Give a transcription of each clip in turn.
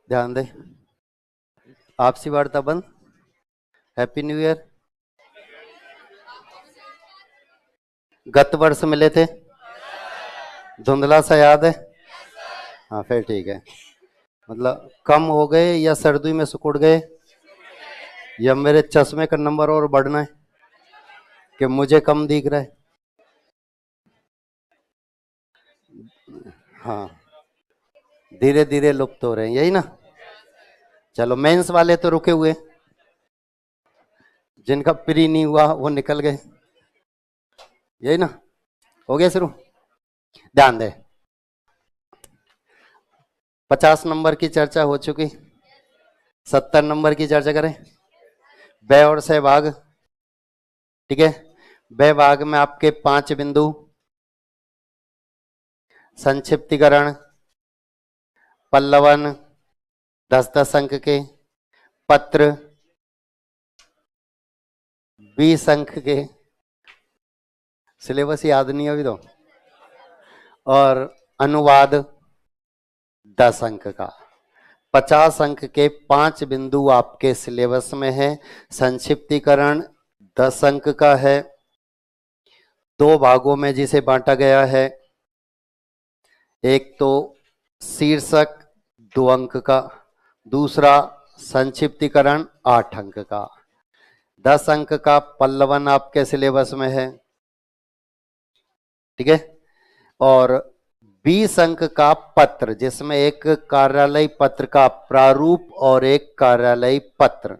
ध्यान दे। आपसी वार्ता बंद। Happy new year. गत वर्ष मिले थे, धुंधला सा याद है? हाँ फिर ठीक है। मतलब कम हो गए या सर्दी में सिकुड़ गए, या मेरे चश्मे का नंबर और बढ़ना है कि मुझे कम दिख रहा है? हाँ, धीरे धीरे लुप्त हो रहे हैं, यही ना? चलो, मेंस वाले तो रुके हुए, जिनका प्री नहीं हुआ वो निकल गए, यही ना? हो गया शुरू। ध्यान दे। 50 नंबर की चर्चा हो चुकी, 70 नंबर की चर्चा करें। बै और सहभाग, ठीक है। बै भाग में आपके 5 बिंदु: संक्षिप्तीकरण, पल्लवन 10-10 अंक के, पत्र 20 अंक के, सिलेबस याद नहीं अभी तो, और अनुवाद 10 अंक का। 50 अंक के 5 बिंदु आपके सिलेबस में है। संक्षिप्तीकरण 10 अंक का है, 2 भागों में जिसे बांटा गया है। एक तो शीर्षक 2 अंक का, दूसरा संक्षिप्तीकरण 8 अंक का। 10 अंक का पल्लवन आपके सिलेबस में है, ठीक है। और 20 अंक का पत्र, जिसमें एक कार्यालय पत्र का प्रारूप और एक कार्यालय पत्र,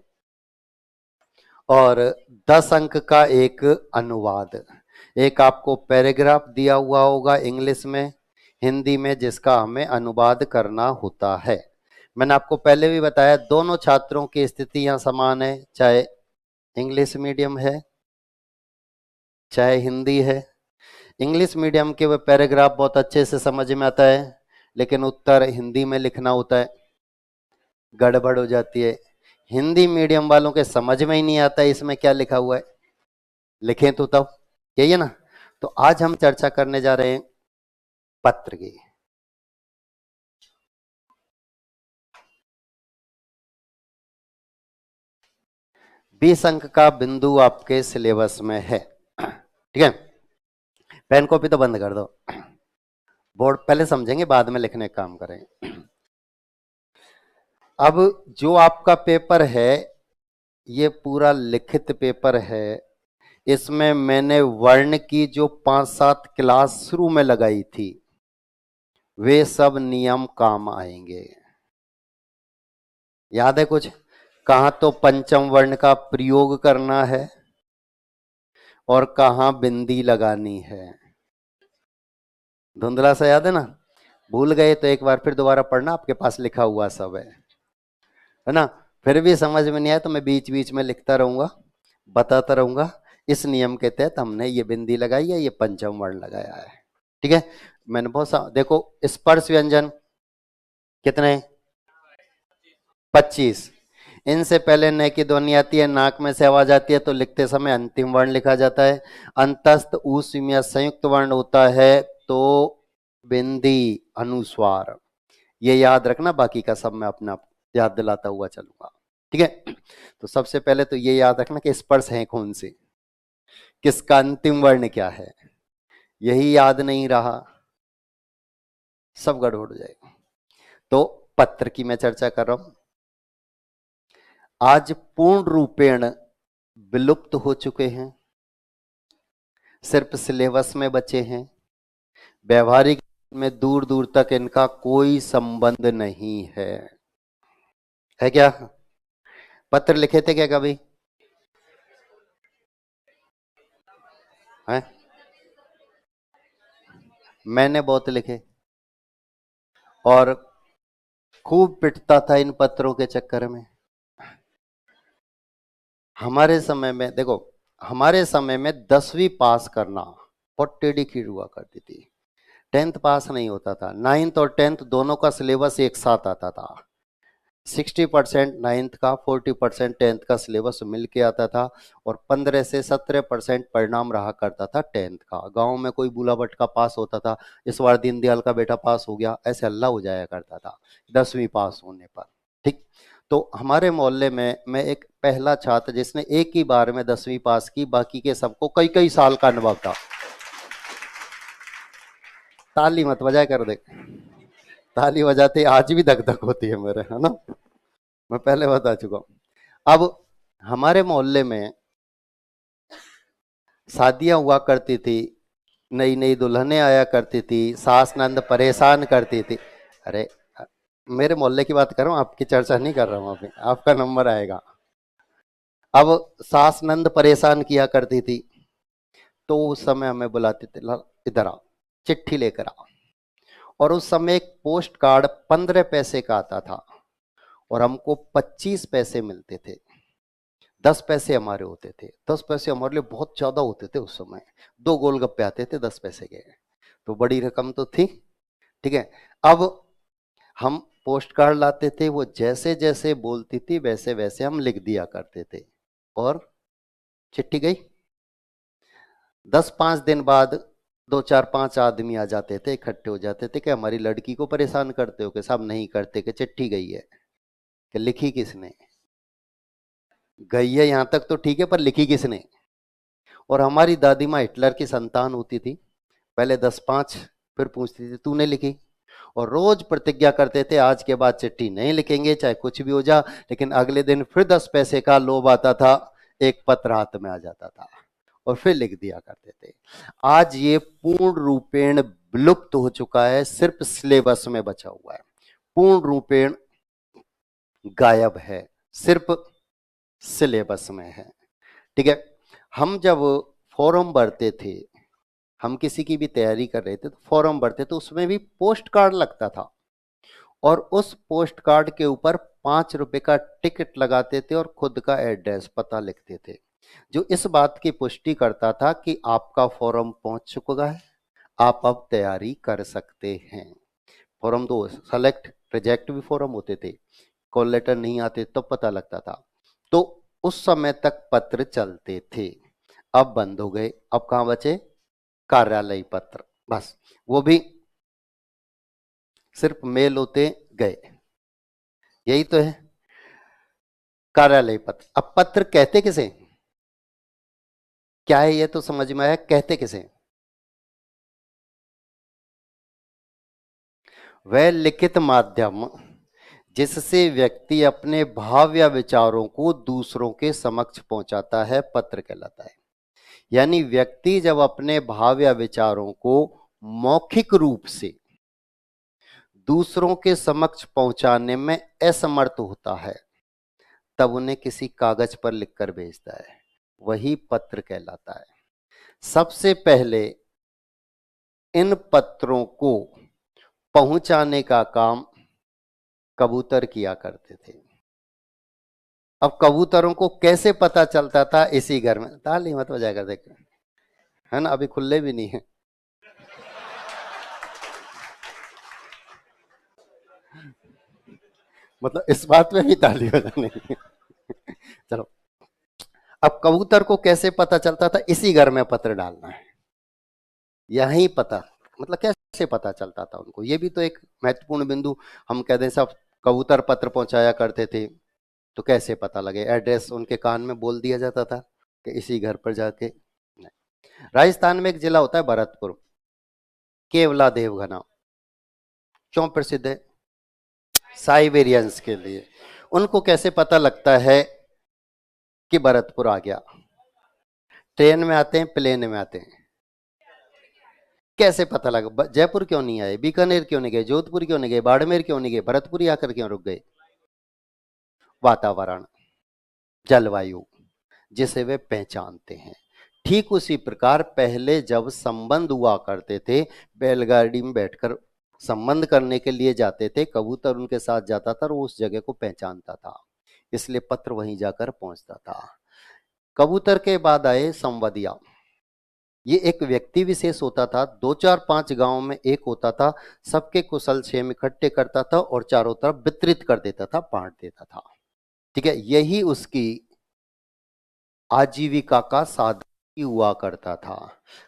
और 10 अंक का एक अनुवाद। एक आपको पैराग्राफ दिया हुआ होगा इंग्लिश में, हिंदी में, जिसका हमें अनुवाद करना होता है। मैंने आपको पहले भी बताया, दोनों छात्रों की स्थिति यहाँ समान है, चाहे इंग्लिश मीडियम है चाहे हिंदी है। इंग्लिश मीडियम के वो पैराग्राफ बहुत अच्छे से समझ में आता है, लेकिन उत्तर हिंदी में लिखना होता है, गड़बड़ हो जाती है। हिंदी मीडियम वालों के समझ में ही नहीं आता इसमें क्या लिखा हुआ है, लिखें तो तब, यही है ना? तो आज हम चर्चा करने जा रहे हैं पत्र की। बीस अंक का बिंदु आपके सिलेबस में है, ठीक है। पेन कॉपी तो बंद कर दो, बोर्ड पहले समझेंगे, बाद में लिखने का काम करें। अब जो आपका पेपर है, ये पूरा लिखित पेपर है। इसमें मैंने वर्ण की जो 5-7 क्लास शुरू में लगाई थी, वे सब नियम काम आएंगे। याद है कुछ? कहां तो पंचम वर्ण का प्रयोग करना है और कहां बिंदी लगानी है। धुंधला सा याद है ना? भूल गए तो एक बार फिर दोबारा पढ़ना, आपके पास लिखा हुआ सब है ना? फिर भी समझ में नहीं आया तो मैं बीच बीच में लिखता रहूंगा, बताता रहूंगा। इस नियम के तहत हमने ये बिंदी लगाई है, ये पंचम वर्ण लगाया है, ठीक है। मैंने बहुत सा देखो, स्पर्श व्यंजन कितने? 25। इनसे पहले न की ध्वनि आती है, नाक में से आवाज आती है, तो लिखते समय अंतिम वर्ण लिखा जाता है। अंतस्थ ऊष्म या संयुक्त वर्ण होता है तो बिंदी अनुस्वार। ये याद रखना, बाकी का सब मैं अपना याद दिलाता हुआ चलूंगा, ठीक है। तो सबसे पहले तो ये याद रखना कि स्पर्श है कौन से, किसका अंतिम वर्ण क्या है, यही याद नहीं रहा, सब गड़बड़ हो जाएगा। तो पत्र की मैं चर्चा कर रहा हूं। आज पूर्ण रूपेण विलुप्त हो चुके हैं, सिर्फ सिलेबस में बचे हैं। व्यवहारिक में दूर दूर तक इनका कोई संबंध नहीं है क्या? पत्र लिखे थे क्या कभी? है? मैंने बहुत लिखे और खूब पिटता था इन पत्रों के चक्कर में। हमारे समय में देखो, हमारे समय में 10वीं पास करना बहुत टेढ़ी खीर हुआ करती थी। 10th पास नहीं होता था। 9th और 10th दोनों का सिलेबस एक साथ आता था। 60% 9th का, 40% 10th का सिलेबस मिल के आता था, और 15 से 17% परिणाम रहा करता था 10th का। गांव में कोई बूला भटका पास होता था, इस बार दीनदयाल का बेटा पास हो गया, ऐसे हल्ला हो जाया करता था 10वीं पास होने पर। ठीक। तो हमारे मोहल्ले में मैं एक पहला छात्र जिसने एक ही बार में 10वीं पास की, बाकी के सबको कई कई साल का अनुभव था। ताली मत बजाए कर दे, ताली बजाते आज भी धक धक होती है मेरे, है ना, मैं पहले बता चुका हूं। अब हमारे मोहल्ले में शादियां हुआ करती थी, नई नई दुल्हनें आया करती थी, सास नंद परेशान करती थी। अरे मेरे मोहल्ले की बात कर रहा हूँ, आपकी चर्चा नहीं कर रहा हूँ अभी, आपका नंबर आएगा। अब सास नंद परेशान किया करती थी, तो उस समय हमें बुलाते थे, इधर आ, चिट्ठी लेकर आ। और उस समय एक पोस्ट कार्ड 15 पैसे का आता था और हमको 25 पैसे मिलते थे। 10 पैसे हमारे होते थे। 10 पैसे हमारे लिए बहुत ज्यादा होते थे उस समय। 2 गोलगप्पे आते थे 10 पैसे के, तो बड़ी रकम तो थी। ठीक है। अब हम पोस्ट कार्ड लाते थे, वो जैसे जैसे बोलती थी वैसे वैसे हम लिख दिया करते थे और चिट्ठी गई। 10-5 दिन बाद 2-4-5 आदमी आ जाते थे, इकट्ठे हो जाते थे कि हमारी लड़की को परेशान करते हो, कि साहब नहीं करते, कि चिट्ठी गई है, कि लिखी किसने, गई है यहां तक तो ठीक है पर लिखी किसने। और हमारी दादी माँ हिटलर की संतान होती थी, पहले 10-5 फिर पूछती थी तूने लिखी, और रोज प्रतिज्ञा करते थे आज के बाद चिट्ठी नहीं लिखेंगे चाहे कुछ भी हो जा। लेकिन अगले दिन फिर 10 पैसे का लोभ आता था, एक पत्र हाथ में आ जाता था और फिर लिख दिया करते थे। आज ये पूर्ण रूपेण विलुप्त हो चुका है, सिर्फ सिलेबस में बचा हुआ है, पूर्ण रूपेण गायब है, सिर्फ सिलेबस में है। ठीक है। हम जब फॉर्म भरते थे, हम किसी की भी तैयारी कर रहे थे तो फॉर्म भरते तो उसमें भी पोस्ट कार्ड लगता था, और उस पोस्ट कार्ड के ऊपर 5 रुपए का टिकट लगाते थे और खुद का एड्रेस पता लिखते थे, जो इस बात की पुष्टि करता था कि आपका फॉर्म पहुंच चुका है, आप अब तैयारी कर सकते हैं। फॉर्म 2 सेलेक्ट रिजेक्ट भी फॉर्म होते थे, कॉल लेटर नहीं आते तब पता लगता था। तो उस समय तक पत्र चलते थे, अब बंद हो गए। अब कहां बचे कार्यालय पत्र, बस वो भी सिर्फ मेल होते गए, यही तो है कार्यालय पत्र। अब पत्र कहते किसे, क्या है ये तो समझ में आया, कहते किसे, वह लिखित माध्यम जिससे व्यक्ति अपने भाव या विचारों को दूसरों के समक्ष पहुंचाता है, पत्र कहलाता है। यानी व्यक्ति जब अपने भाव या विचारों को मौखिक रूप से दूसरों के समक्ष पहुंचाने में असमर्थ होता है, तब उन्हें किसी कागज पर लिखकर भेजता है, वही पत्र कहलाता है। सबसे पहले इन पत्रों को पहुंचाने का काम कबूतर किया करते थे। अब कबूतरों को कैसे पता चलता था, इसी घर में, ताली मत बजाया कर देख, है ना, अभी खुले भी नहीं है। मतलब इस बात में भी ताली बजाने की। चलो, अब कबूतर को कैसे पता चलता था, इसी घर में पत्र डालना है, यही पता, मतलब कैसे पता चलता था उनको, ये भी तो एक महत्वपूर्ण बिंदु। हम कहते हैं सब कबूतर पत्र पहुंचाया करते थे, तो कैसे पता लगे, एड्रेस उनके कान में बोल दिया जाता था कि इसी घर पर जाके। नहीं। राजस्थान में एक जिला होता है भरतपुर, केवला देवघना, क्यों प्रसिद्ध है, साइबेरियंस के लिए। उनको कैसे पता लगता है कि भरतपुर आ गया, ट्रेन में आते हैं प्लेन में आते हैं, कैसे पता लगा, जयपुर क्यों नहीं आए, बीकानेर क्यों नहीं गए, जोधपुर क्यों नहीं गए, बाड़मेर क्यों नहीं गए, भरतपुर आकर क्यों रुक गए, वातावरण, जलवायु जिसे वे पहचानते हैं। ठीक उसी प्रकार पहले जब संबंध हुआ करते थे, बैलगाड़ी में बैठकर संबंध करने के लिए जाते थे, कबूतर उनके साथ जाता था और उस जगह को पहचानता था, इसलिए पत्र वहीं जाकर पहुंचता था। कबूतर के बाद आए संवादिया, ये एक व्यक्ति विशेष होता था, 2-4-5 गांव में एक होता था, सबके कुशल क्षेम इकट्ठे करता था और चारों तरफ वितरित कर देता था, बांट देता था। ठीक है, यही उसकी आजीविका का साधन ही हुआ करता था।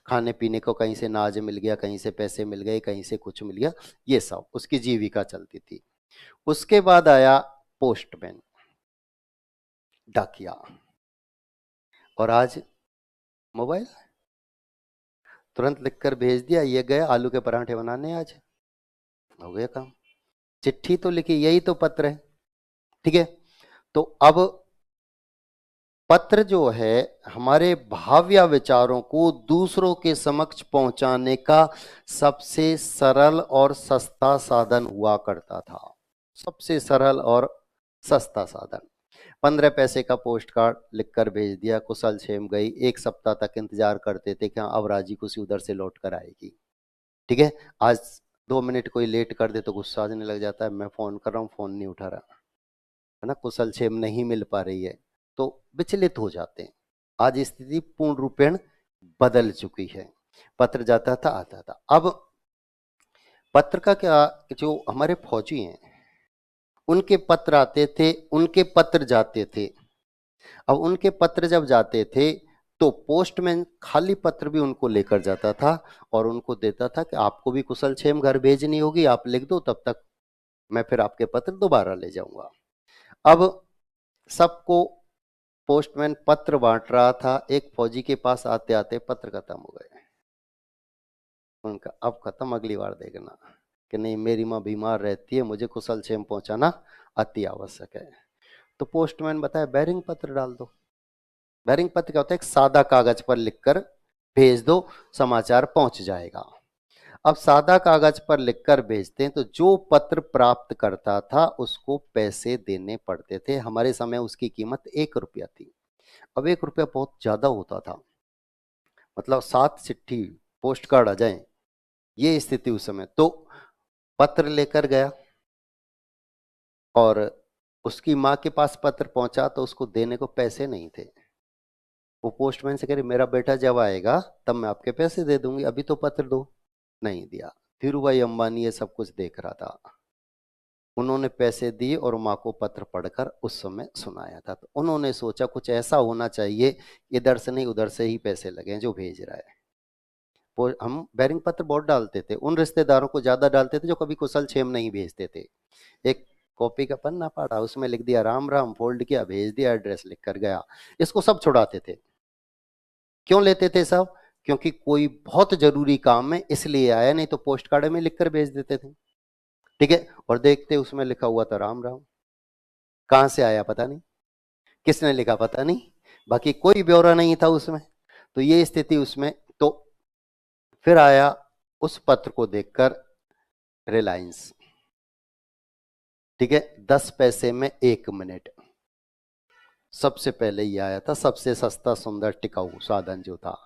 खाने पीने को कहीं से अनाज मिल गया, कहीं से पैसे मिल गए, कहीं से कुछ मिल गया, ये सब उसकी जीविका चलती थी। उसके बाद आया पोस्टमैन, डाकिया, और आज मोबाइल, तुरंत लिखकर भेज दिया, ये गया आलू के पराठे बनाने, आज हो गया काम। चिट्ठी तो लिखी, यही तो पत्र है, ठीक है। तो अब पत्र जो है हमारे भाव या विचारों को दूसरों के समक्ष पहुंचाने का सबसे सरल और सस्ता साधन हुआ करता था, सबसे सरल और सस्ता साधन। 15 पैसे का पोस्ट कार्ड लिखकर भेज दिया, कुशल क्षेम गई, एक सप्ताह तक इंतजार करते थे कि अब राजी खुशी उधर से लौट कर आएगी, ठीक है। आज 2 मिनट कोई लेट कर दे तो गुस्सा आने लग जाता है, मैं फोन कर रहा हूँ फोन नहीं उठा रहा, है ना, कुशल क्षेम नहीं मिल पा रही है, तो विचलित हो जाते हैं। आज स्थिति पूर्ण रूपेण बदल चुकी है। पत्र जाता था आता था। अब पत्र का क्या, जो हमारे फौजी हैं उनके पत्र आते थे, उनके पत्र जाते थे। अब उनके पत्र जब जाते थे तो पोस्टमैन खाली पत्र भी उनको लेकर जाता था और उनको देता था कि आपको भी कुशल क्षेम घर भेजनी होगी, आप लिख दो, तब तक मैं फिर आपके पत्र दोबारा ले जाऊंगा। अब सबको पोस्टमैन पत्र बांट रहा था, एक फौजी के पास आते आते पत्र खत्म हो गए उनका, अब खत्म, अगली बार देखना कि नहीं, मेरी माँ बीमार रहती है, मुझे कुशल क्षेम पहुंचाना अति आवश्यक है। तो पोस्टमैन बताया बैरिंग पत्र डाल दो। बैरिंग पत्र क्या होता है, एक सादा कागज पर लिखकर भेज दो, समाचार पहुंच जाएगा। अब सादा कागज पर लिखकर भेजते हैं तो जो पत्र प्राप्त करता था उसको पैसे देने पड़ते थे। हमारे समय उसकी कीमत 1 रुपया थी। अब 1 रुपया बहुत ज्यादा होता था, मतलब 7 चिट्ठी पोस्ट कार्ड आ जाए, ये स्थिति उस समय। तो पत्र लेकर गया और उसकी माँ के पास पत्र पहुंचा तो उसको देने को पैसे नहीं थे। वो पोस्टमैन से कह रही मेरा बेटा जब आएगा तब मैं आपके पैसे दे दूंगी, अभी तो पत्र दो। नहीं दिया। धीरू भाई अंबानी ये सब कुछ देख रहा था, उन्होंने पैसे दिए और माँ को पत्र पढ़कर उस समय सुनाया था। तो उन्होंने सोचा कुछ ऐसा होना चाहिए, इधर से नहीं उधर से ही पैसे लगे जो भेज रहा है। हम बैरिंग पत्र बहुत डालते थे, उन रिश्तेदारों को ज्यादा डालते थे जो कभी कुशल क्षेम नहीं भेजते थे। एक कॉपी का पन्ना पड़ा, उसमें लिख दिया राम राम, फोल्ड किया, भेज दिया, एड्रेस लिख कर गया। इसको सब छुड़ाते थे। क्यों लेते थे सब? क्योंकि कोई बहुत जरूरी काम में इसलिए आया, नहीं तो पोस्ट कार्ड में लिखकर भेज देते थे, ठीक है। और देखते उसमें लिखा हुआ था राम राम, कहां से आया पता नहीं, किसने लिखा पता नहीं, बाकी कोई ब्यौरा नहीं था उसमें। तो ये स्थिति उसमें। तो फिर आया उस पत्र को देखकर रिलायंस, ठीक है, 10 पैसे में 1 मिनट, सबसे पहले ये आया था, सबसे सस्ता सुंदर टिकाऊ साधन जो था,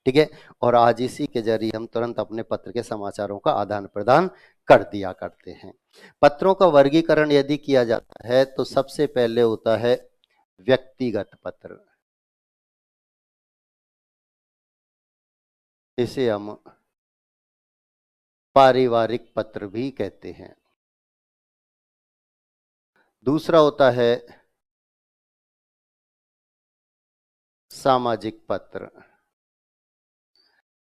ठीक है। और आज इसी के जरिए हम तुरंत अपने पत्र के समाचारों का आदान प्रदान कर दिया करते हैं। पत्रों का वर्गीकरण यदि किया जाता है तो सबसे पहले होता है व्यक्तिगत पत्र, इसे हम पारिवारिक पत्र भी कहते हैं। दूसरा होता है सामाजिक पत्र।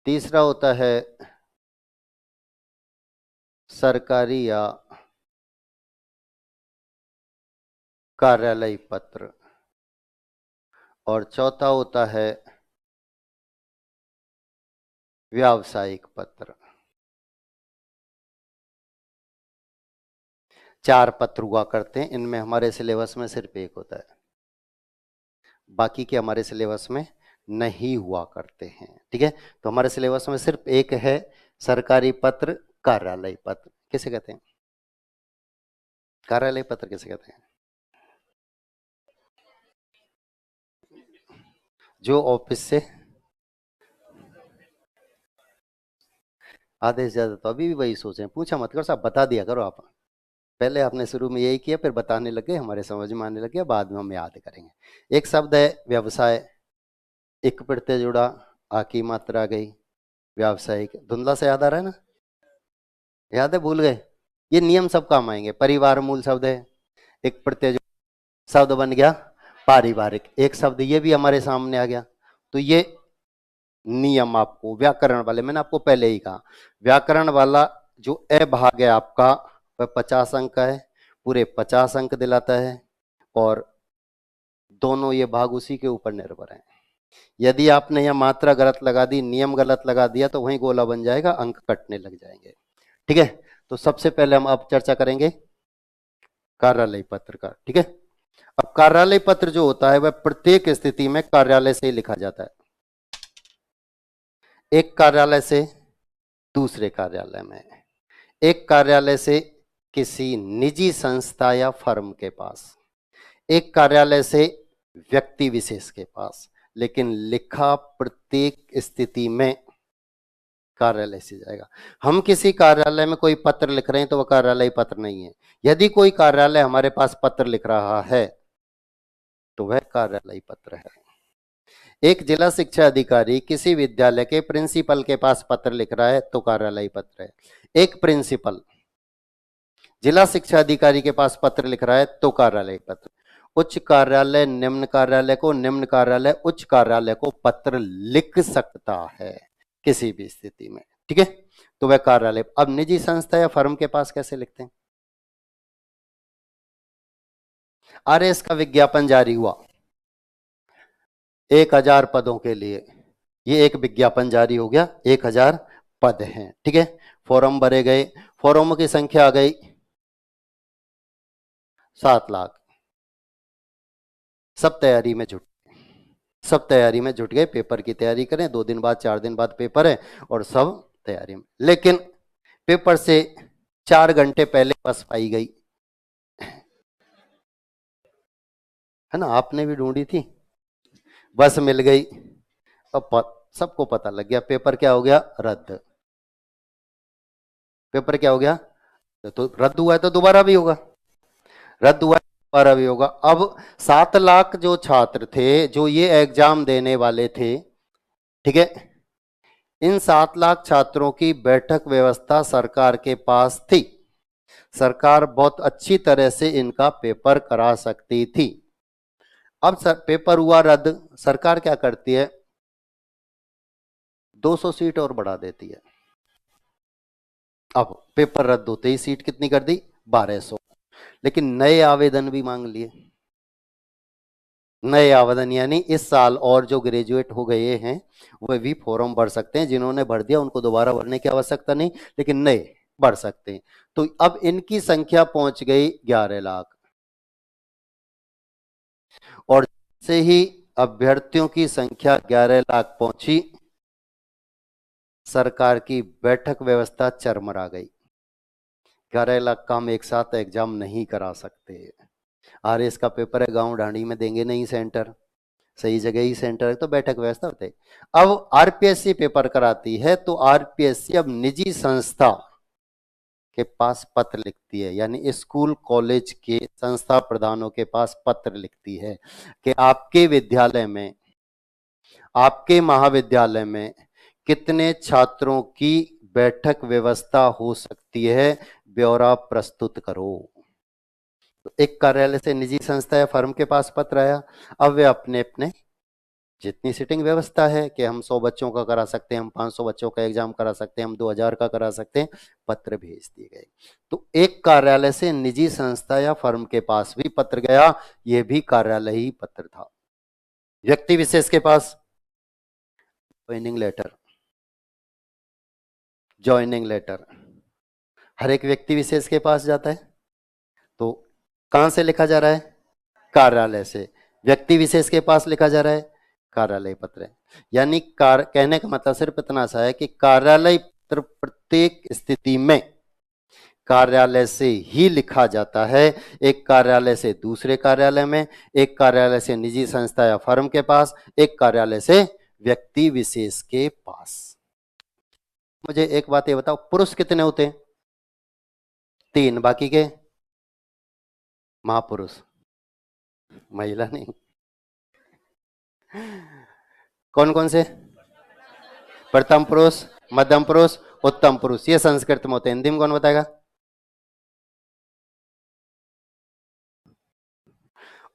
तीसरा होता है सरकारी या कार्यालय पत्र। और चौथा होता है व्यावसायिक पत्र। 4 पत्र हुआ करते हैं, इनमें हमारे सिलेबस में सिर्फ एक होता है, बाकी के हमारे सिलेबस में नहीं हुआ करते हैं, ठीक है। तो हमारे सिलेबस में सिर्फ एक है, सरकारी पत्र, कार्यालय पत्र। किसे कहते हैं कार्यालय पत्र, किसे कहते हैं? जो ऑफिस से आधे से ज्यादा तो अभी भी वही सोचे, पूछा मत करो साहब, बता दिया करो आप। पहले आपने शुरू में यही किया, फिर बताने लगे, हमारे समझ में आने लगे, बाद में हम याद करेंगे। एक शब्द है व्यवसाय, एक प्रत्यय जुड़ा, आ की मात्रा आ गई, व्यावसायिक। धुंधला से याद आ रहा है ना? याद है, भूल गए? ये नियम सब काम आएंगे। परिवार मूल शब्द है, एक प्रत्यय जुड़ा, शब्द बन गया पारिवारिक। एक शब्द ये भी हमारे सामने आ गया। तो ये नियम आपको व्याकरण वाले, मैंने आपको पहले ही कहा, व्याकरण वाला जो ए भाग है आपका वह 50 अंक का है, पूरे 50 अंक दिलाता है, और दोनों ये भाग उसी के ऊपर निर्भर हैं। यदि आपने यहाँ मात्रा गलत लगा दी, नियम गलत लगा दिया, तो वहीं गोला बन जाएगा, अंक कटने लग जाएंगे। ठीक है, तो सबसे पहले हम अब चर्चा करेंगे कार्यालय पत्र का। ठीक है, अब कार्यालय पत्र जो होता है वह प्रत्येक स्थिति में कार्यालय से ही लिखा जाता है, एक कार्यालय से दूसरे कार्यालय में, एक कार्यालय से किसी निजी संस्था या फर्म के पास, एक कार्यालय से व्यक्ति विशेष के पास, लेकिन लिखा प्रत्येक स्थिति में कार्यालय से जाएगा। हम किसी कार्यालय में कोई पत्र लिख रहे हैं तो वह कार्यालय पत्र नहीं है। यदि कोई कार्यालय हमारे पास पत्र लिख रहा है तो वह कार्यालय पत्र है। एक जिला शिक्षा अधिकारी किसी विद्यालय के प्रिंसिपल के पास पत्र लिख रहा है तो कार्यालय पत्र है। एक प्रिंसिपल जिला शिक्षा अधिकारी के पास पत्र लिख रहा है तो कार्यालय पत्र। उच्च कार्यालय निम्न कार्यालय को, निम्न कार्यालय उच्च कार्यालय को पत्र लिख सकता है किसी भी स्थिति में। ठीक है, तो वह कार्यालय। अब निजी संस्था या फर्म के पास कैसे लिखते हैं? आरएस का विज्ञापन जारी हुआ 1000 पदों के लिए, ये एक विज्ञापन जारी हो गया, 1000 पद हैं। ठीक है, फॉर्म भरे गए, फॉर्मों की संख्या आ गई 7 लाख। सब तैयारी में जुट गए, पेपर की तैयारी करें, 2 दिन बाद 4 दिन बाद पेपर है और सब तैयारी में। लेकिन पेपर से 4 घंटे पहले बस पाई गई है ना, आपने भी ढूंढी थी, बस मिल गई। अब सबको पता लग गया, पेपर क्या हो गया? रद्द। पेपर क्या हो गया? तो रद्द हुआ है तो दोबारा भी होगा, रद्द हुआ है दोबारा भी होगा। अब 7 लाख जो छात्र थे, जो ये एग्जाम देने वाले थे, ठीक है, इन 7 लाख छात्रों की बैठक व्यवस्था सरकार के पास थी। सरकार बहुत अच्छी तरह से इनका पेपर करा सकती थी। अब पेपर हुआ रद्द, सरकार क्या करती है? 200 सीट और बढ़ा देती है। अब पेपर रद्द होते ही सीट कितनी कर दी? 1200। लेकिन नए आवेदन भी मांग लिए, नए आवेदन यानी इस साल और जो ग्रेजुएट हो गए हैं वह भी फॉर्म भर सकते हैं। जिन्होंने भर दिया उनको दोबारा भरने की आवश्यकता नहीं, लेकिन नए भर सकते हैं। तो अब इनकी संख्या पहुंच गई 11 लाख, और से ही अभ्यर्थियों की संख्या 11 लाख पहुंची, सरकार की बैठक व्यवस्था चरमरा गई। 11 लाख का हम एक साथ एग्जाम नहीं करा सकते। आरएस का पेपर है, गांव ढांडी में देंगे नहीं सेंटर, सही जगह ही सेंटर है, तो बैठक व्यवस्था होते। अब आरपीएससी पेपर कराती है तो आरपीएससी अब निजी संस्था के पास पत्र लिखती है, यानी स्कूल कॉलेज के संस्था प्रधानों के पास पत्र लिखती है कि आपके विद्यालय में, आपके महाविद्यालय में कितने छात्रों की बैठक व्यवस्था हो सकती है, ब्यौरा प्रस्तुत करो। तो एक कार्यालय से निजी संस्था या फर्म के पास पत्र आया। अब वे अपने अपने जितनी सीटिंग व्यवस्था है कि हम 100 बच्चों का करा सकते हैं, हम 500 बच्चों का एग्जाम करा सकते हैं, हम 2000 का करा सकते हैं, पत्र भेज दिए गए। तो एक कार्यालय से निजी संस्था या फर्म के पास भी पत्र गया, यह भी कार्यालय ही पत्र था। व्यक्ति विशेष के पास ज्वाइनिंग लेटर हर एक व्यक्ति विशेष के पास जाता है। तो कहां से लिखा जा रहा है? कार्यालय से। व्यक्ति विशेष के पास लिखा जा रहा है, कार्यालय पत्र है। यानी कहने का मतलब सिर्फ इतना सा है कि कार्यालय पत्र प्रत्येक स्थिति में कार्यालय से ही लिखा जाता है। एक कार्यालय से दूसरे कार्यालय में, एक कार्यालय से निजी संस्था या फर्म के पास, एक कार्यालय से व्यक्ति विशेष के पास। मुझे एक बात ये बताओ, पुरुष कितने होते हैं? 3, बाकी के महापुरुष, महिला नहीं। कौन कौन से? प्रथम पुरुष, मध्यम पुरुष, उत्तम पुरुष। ये संस्कृत में होते हैं, हिंदी में कौन बताएगा?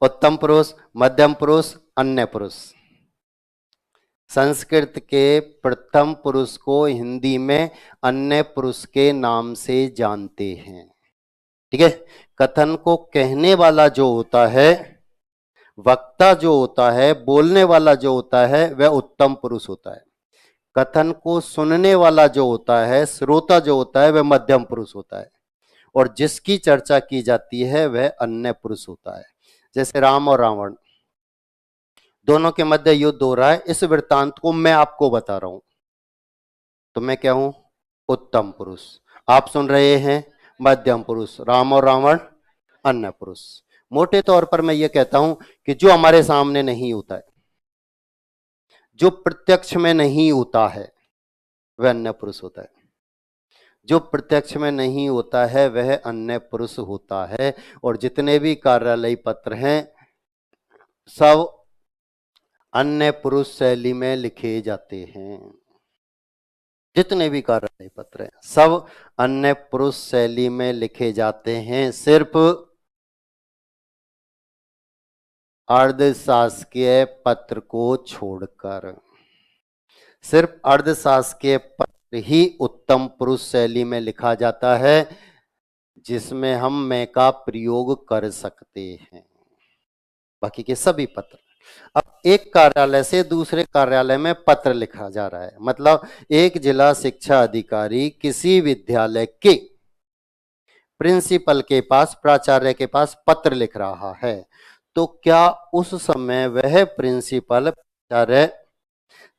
उत्तम पुरुष, मध्यम पुरुष, अन्य पुरुष। संस्कृत के प्रथम पुरुष को हिंदी में अन्य पुरुष के नाम से जानते हैं। ठीक है। कथन को कहने वाला जो होता है, वक्ता जो होता है, बोलने वाला जो होता है, वह उत्तम पुरुष होता है। कथन को सुनने वाला जो होता है, श्रोता जो होता है, वह मध्यम पुरुष होता है। और जिसकी चर्चा की जाती है वह अन्य पुरुष होता है। जैसे राम और रावण दोनों के मध्य युद्ध हो रहा है, इस वृत्तांत को मैं आपको बता रहा हूं, तो मैं क्या हूं? उत्तम पुरुष। आप सुन रहे हैं मध्यम पुरुष। राम और रावण अन्य पुरुष। मोटे तौर पर मैं ये कहता हूं कि जो हमारे सामने नहीं होता है, जो प्रत्यक्ष में नहीं होता है, वह अन्य पुरुष होता है। जो प्रत्यक्ष में नहीं होता है वह अन्य पुरुष होता है। और जितने भी कार्यालय पत्र हैं सब अन्य पुरुष शैली में लिखे जाते हैं। जितने भी कार्यालय पत्र हैं सब अन्य पुरुष शैली में लिखे जाते हैं, सिर्फ अर्धशासकीय पत्र को छोड़कर। सिर्फ अर्धशासकीय पत्र ही उत्तम पुरुष शैली में लिखा जाता है, जिसमें हम मैं का प्रयोग कर सकते हैं। बाकी के सभी पत्र, अब एक कार्यालय से दूसरे कार्यालय में पत्र लिखा जा रहा है, मतलब एक जिला शिक्षा अधिकारी किसी विद्यालय के प्रिंसिपल के पास, प्राचार्य के पास पत्र लिख रहा है, तो क्या उस समय वह प्रिंसिपल, प्राचार्य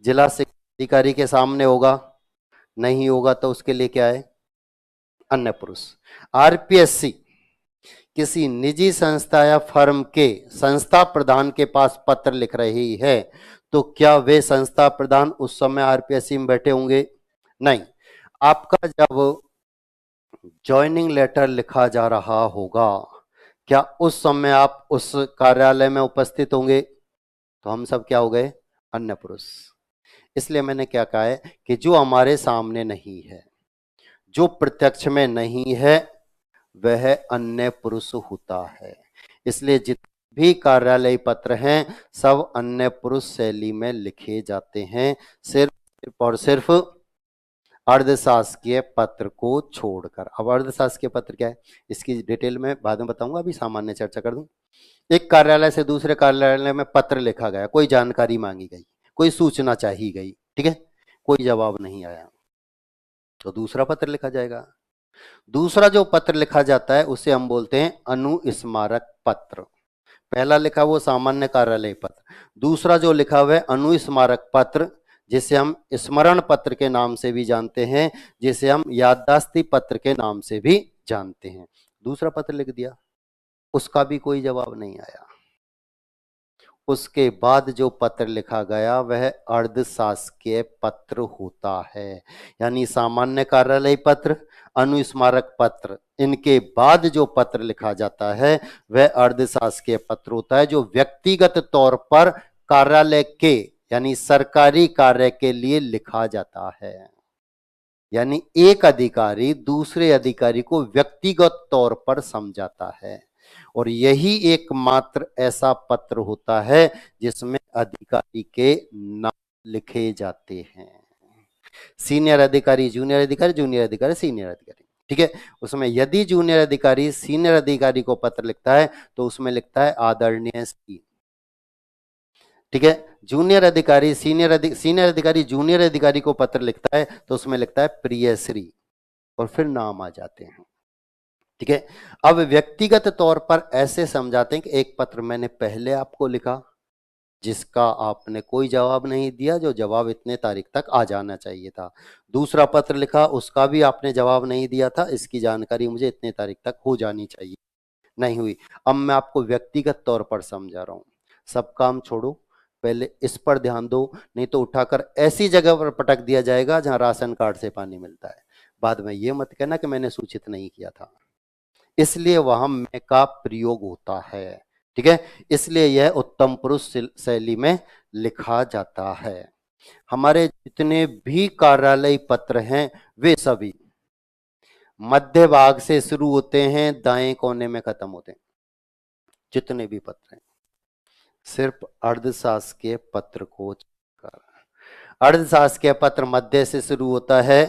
जिला शिक्षा अधिकारी के सामने होगा? नहीं होगा। तो उसके लिए क्या है? अन्य पुरुष। आरपीएससी किसी निजी संस्था या फर्म के संस्था प्रधान के पास पत्र लिख रही है, तो क्या वे संस्था प्रधान उस समय आरपीएससी में बैठे होंगे? नहीं। आपका जब ज्वाइनिंग लेटर लिखा जा रहा होगा, क्या उस समय आप उस कार्यालय में उपस्थित होंगे? तो हम सब क्या हो गए? अन्य पुरुष। इसलिए मैंने क्या कहा है कि जो हमारे सामने नहीं है, जो प्रत्यक्ष में नहीं है, वह अन्य पुरुष होता है। इसलिए जितने भी कार्यालय पत्र हैं सब अन्य पुरुष शैली में लिखे जाते हैं, सिर्फ और सिर्फ अर्धशासकीय पत्र को छोड़कर। अब अर्धशासकीय पत्र क्या है इसकी डिटेल में बाद में बताऊंगा, अभी सामान्य चर्चा कर दूं। एक कार्यालय से दूसरे कार्यालय में पत्र लिखा गया, कोई जानकारी मांगी गई, कोई सूचना चाहिए गई, ठीक है, कोई जवाब नहीं आया, तो दूसरा पत्र लिखा जाएगा। दूसरा जो पत्र लिखा जाता है उसे हम बोलते हैं अनुस्मारक पत्र। पहला लिखा वो सामान्य कार्यालय पत्र, दूसरा जो लिखा हुआ है अनुस्मारक पत्र, जिसे हम स्मरण पत्र के नाम से भी जानते हैं, जिसे हम याददाश्ती पत्र के नाम से भी जानते हैं। दूसरा पत्र लिख दिया, उसका भी कोई जवाब नहीं आया। उसके बाद जो पत्र लिखा गया वह अर्धशासकीय पत्र होता है। यानी सामान्य कार्यालय पत्र, अनुस्मारक पत्र, इनके बाद जो पत्र लिखा जाता है वह अर्धशासकीय पत्र होता है, जो व्यक्तिगत तौर पर कार्यालय के यानी सरकारी कार्य के लिए लिखा जाता है। यानी एक अधिकारी दूसरे अधिकारी को व्यक्तिगत तौर पर समझाता है, और यही एकमात्र ऐसा पत्र होता है जिसमें अधिकारी के नाम लिखे जाते हैं। सीनियर अधिकारी, जूनियर अधिकारी, जूनियर अधिकारी, सीनियर अधिकारी, ठीक है। उसमें यदि जूनियर अधिकारी सीनियर अधिकारी को पत्र लिखता है तो उसमें लिखता है आदरणीय श्री, ठीक है। जूनियर अधिकारी सीनियर अधिकारी जूनियर अधिकारी को पत्र लिखता है तो उसमें लिखता है प्रिय श्री, और फिर नाम आ जाते हैं, ठीक है। अब व्यक्तिगत तौर पर ऐसे समझाते हैं कि एक पत्र मैंने पहले आपको लिखा जिसका आपने कोई जवाब नहीं दिया, जो जवाब इतने तारीख तक आ जाना चाहिए था। दूसरा पत्र लिखा, उसका भी आपने जवाब नहीं दिया था, इसकी जानकारी मुझे इतने तारीख तक हो जानी चाहिए, नहीं हुई। अब मैं आपको व्यक्तिगत तौर पर समझा रहा हूं। सब काम छोड़ो, पहले इस पर ध्यान दो, नहीं तो उठाकर ऐसी जगह पर पटक दिया जाएगा जहां राशन कार्ड से पानी मिलता है। बाद में ये मत कहना कि मैंने सूचित नहीं किया था। इसलिए वहां मैं का प्रयोग होता है, ठीक है। इसलिए यह उत्तम पुरुष शैली में लिखा जाता है। हमारे जितने भी कार्यालय पत्र हैं वे सभी मध्य भाग से शुरू होते हैं, दाएं कोने में खत्म होते हैं। जितने भी पत्र हैं सिर्फ अर्धशासकीय पत्र को छोड़कर। अर्धशासकीय पत्र मध्य से शुरू होता है,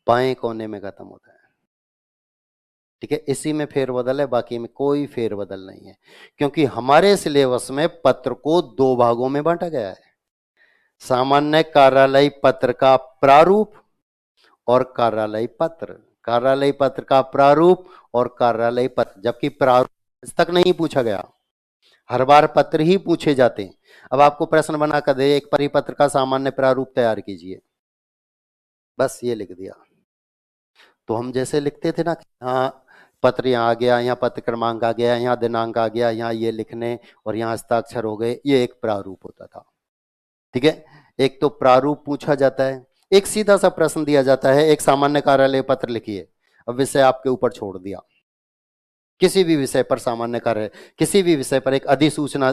बाएं कोने में खत्म होता है। ठीक है, इसी में फेरबदल है, बाकी में कोई फेरबदल नहीं है, क्योंकि हमारे सिलेबस में पत्र को दो भागों में बांटा गया है, सामान्य कार्यालय पत्र का प्रारूप और कार्यालय पत्र, कार्यालय पत्र का प्रारूप और कार्यालय पत्र, जबकि प्रारूप आज तक नहीं पूछा गया, हर बार पत्र ही पूछे जाते हैं। अब आपको प्रश्न बनाकर दे, एक परिपत्र का सामान्य प्रारूप तैयार कीजिए, बस ये लिख दिया। तो हम जैसे लिखते थे ना, हाँ पत्र यहाँ आ गया, यहाँ पत्र क्रमांक आ गया, यहाँ दिनांक आ गया, यहाँ ये लिखने और यहाँ हस्ताक्षर हो गए, ये एक प्रारूप होता था। ठीक है, एक तो प्रारूप पूछा जाता है, एक सीधा सा प्रश्न दिया जाता है, एक सामान्य कार्यालय पत्र लिखिए, अब विषय आपके ऊपर छोड़ दिया, किसी भी विषय पर सामान्य कार्य, किसी भी विषय पर एक अधिसूचना,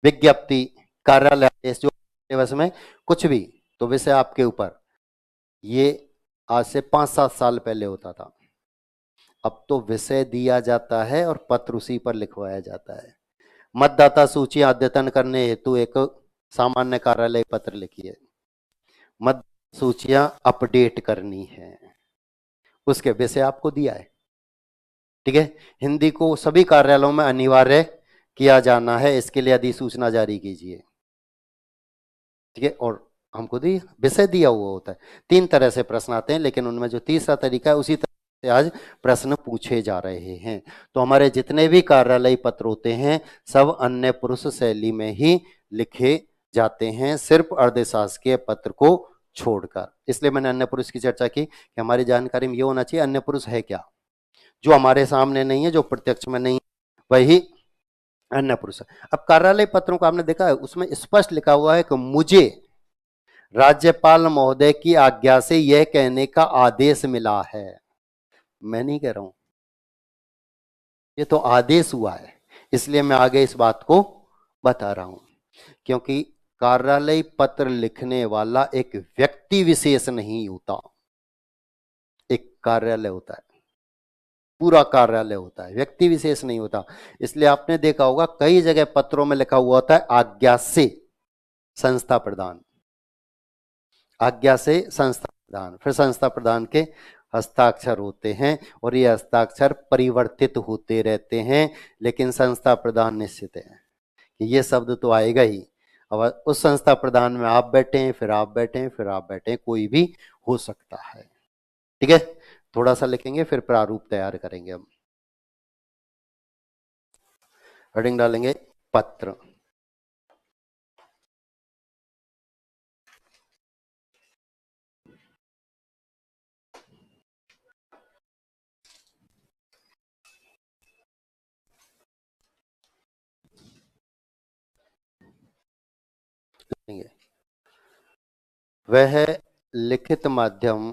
विज्ञप्ति, कार्यालय आदेश, जो दिवस में कुछ भी, तो विषय आपके ऊपर। ये आज से 5-7 साल पहले होता था, अब तो विषय दिया जाता है और पत्र उसी पर लिखवाया जाता है। मतदाता सूची अद्यतन करने हेतु एक सामान्य कार्यालय पत्र लिखिए, मत सूचियां अपडेट करनी है, उसके विषय आपको दिया है। ठीक है, हिंदी को सभी कार्यालयों में अनिवार्य किया जाना है, इसके लिए अधिसूचना जारी कीजिए। ठीक है, और हमको दी विषय दिया हुआ होता है, 3 तरह से प्रश्न आते हैं, लेकिन उनमें जो तीसरा तरीका है उसी तरह से आज प्रश्न पूछे जा रहे हैं। तो हमारे जितने भी कार्यालय पत्र होते हैं सब अन्य पुरुष शैली में ही लिखे जाते हैं, सिर्फ अर्धशासकीय पत्र को छोड़कर। इसलिए मैंने अन्य पुरुष की चर्चा की कि हमारी जानकारी में ये होना चाहिए अन्य पुरुष है क्या, जो हमारे सामने नहीं है, जो प्रत्यक्ष में नहीं, वही अन्य पुरुष है। अब कार्यालय पत्रों को आपने देखा है, उसमें स्पष्ट लिखा हुआ है कि मुझे राज्यपाल महोदय की आज्ञा से यह कहने का आदेश मिला है। मैं नहीं कह रहा हूं, ये तो आदेश हुआ है, इसलिए मैं आगे इस बात को बता रहा हूं, क्योंकि कार्यालय पत्र लिखने वाला एक व्यक्ति विशेष नहीं होता, एक कार्यालय होता है, पूरा कार्यालय होता है, व्यक्ति विशेष नहीं होता। इसलिए आपने देखा होगा कई जगह पत्रों में लिखा हुआ होता है आज्ञा से संस्था प्रधान, आज्ञा से संस्था प्रधान, फिर संस्था प्रधान के हस्ताक्षर होते हैं और ये हस्ताक्षर परिवर्तित होते रहते हैं, लेकिन संस्था प्रधान निश्चित है कि ये शब्द तो आएगा ही। अब उस संस्था प्रधान में आप बैठे हैं, फिर आप बैठे हैं, फिर आप बैठे हैं, कोई भी हो सकता है। ठीक है, थोड़ा सा लिखेंगे फिर प्रारूप तैयार करेंगे हम। हेडिंग डालेंगे पत्र, लिखेंगे वह लिखित माध्यम,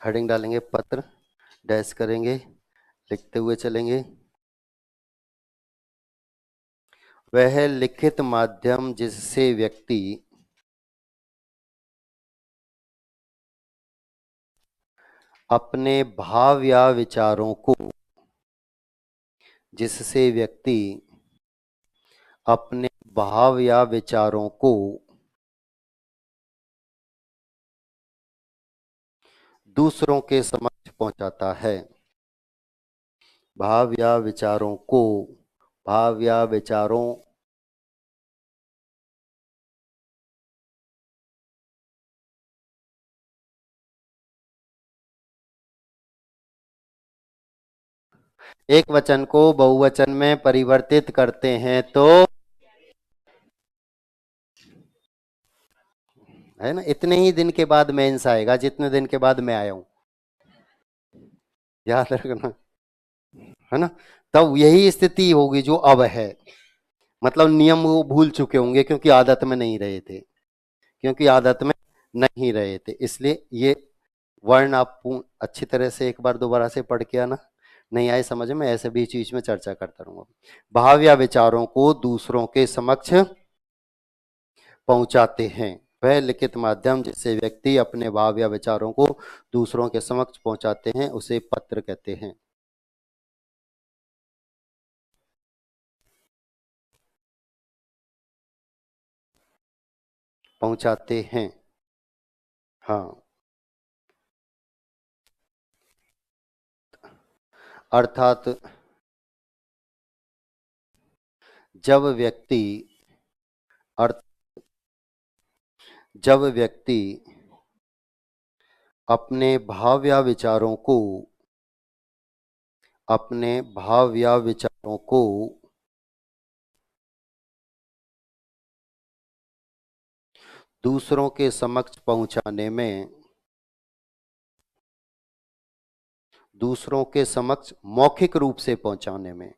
हेडिंग डालेंगे पत्र, डैश करेंगे, लिखते हुए चलेंगे, वह लिखित माध्यम जिससे व्यक्ति अपने भाव या विचारों को, जिससे व्यक्ति अपने भाव या विचारों को दूसरों के समक्ष पहुंचाता है, भाव या विचारों को, भाव या विचारों, एक वचन को बहुवचन में परिवर्तित करते हैं तो, है ना, इतने ही दिन के बाद मेंस आएगा जितने दिन के बाद मैं आया हूं, याद रखना, है ना, तब यही स्थिति होगी जो अब है, मतलब नियम वो भूल चुके होंगे क्योंकि आदत में नहीं रहे थे, क्योंकि आदत में नहीं रहे थे, इसलिए ये वर्ण आप अच्छी तरह से एक बार दोबारा से पढ़ के आना, नहीं आए समझ में ऐसे बीच बीच में चर्चा करता रहूंगा। भाव या विचारों को दूसरों के समक्ष पहुंचाते हैं, वह लिखित माध्यम जिससे व्यक्ति अपने भाव या विचारों को दूसरों के समक्ष पहुंचाते हैं उसे पत्र कहते हैं। पहुंचाते हैं, हाँ, अर्थात जब व्यक्ति अर्थ जब व्यक्ति अपने भाव या विचारों को दूसरों के समक्ष पहुंचाने में दूसरों के समक्ष मौखिक रूप से पहुंचाने में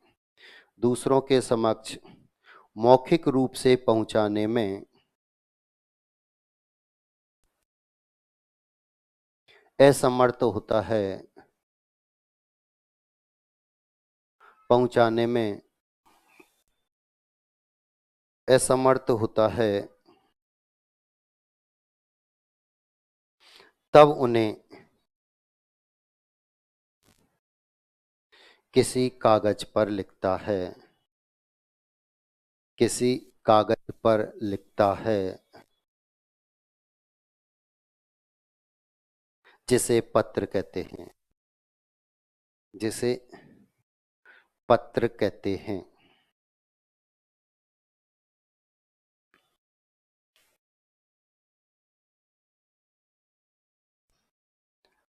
दूसरों के समक्ष मौखिक रूप से पहुंचाने में असमर्थ होता है, पहुंचाने में असमर्थ होता है, तब उन्हें किसी कागज पर लिखता है, किसी कागज पर लिखता है, जिसे पत्र कहते हैं, जिसे पत्र कहते हैं।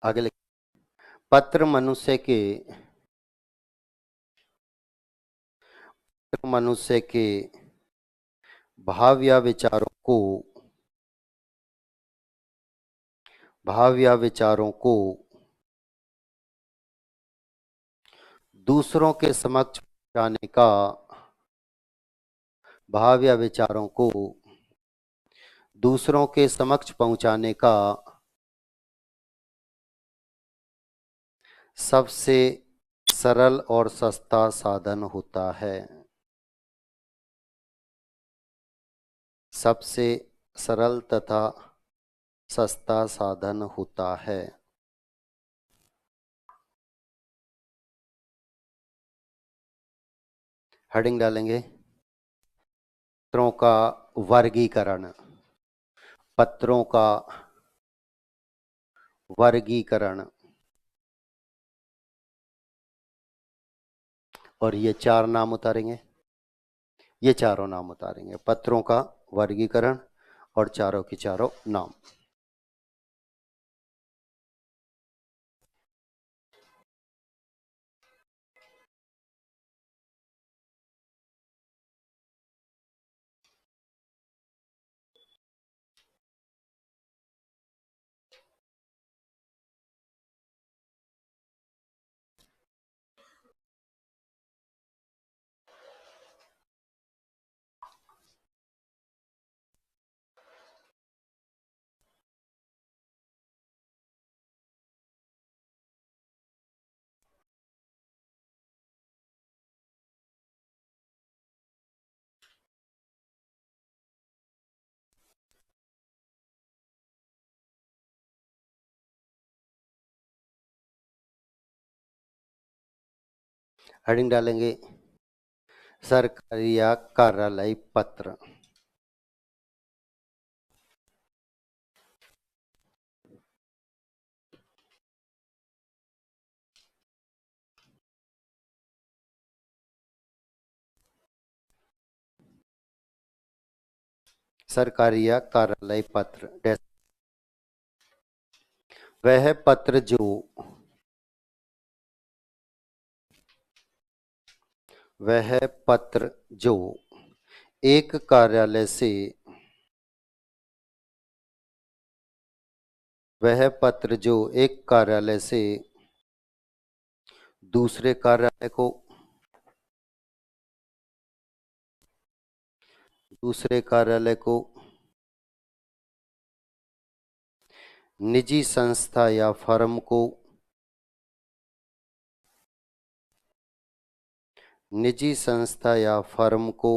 आगे लिख पत्र मनुष्य के भाव या विचारों को दूसरों के समक्ष पहुंचाने का भाव या विचारों को दूसरों के समक्ष पहुंचाने का सबसे सरल और सस्ता साधन होता है, सबसे सरल तथा सस्ता साधन होता है। हेडिंग डालेंगे, पत्रों का वर्गीकरण, पत्रों का वर्गीकरण। और ये चार नाम उतारेंगे, ये चारों नाम उतारेंगे, पत्रों का वर्गीकरण और चारों की चारों नाम। हेडिंग डालेंगे, सरकारी या कार्यालय पत्र। सरकारी या कार्यालय पत्र, वह पत्र जो एक कार्यालय से दूसरे कार्यालय को निजी संस्था या फर्म को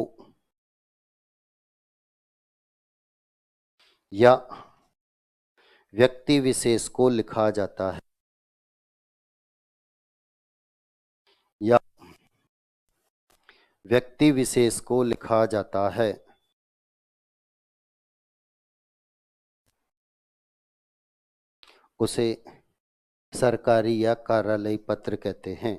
या व्यक्ति विशेष को लिखा जाता है, या व्यक्ति विशेष को लिखा जाता है, उसे सरकारी या कार्यालय पत्र कहते हैं।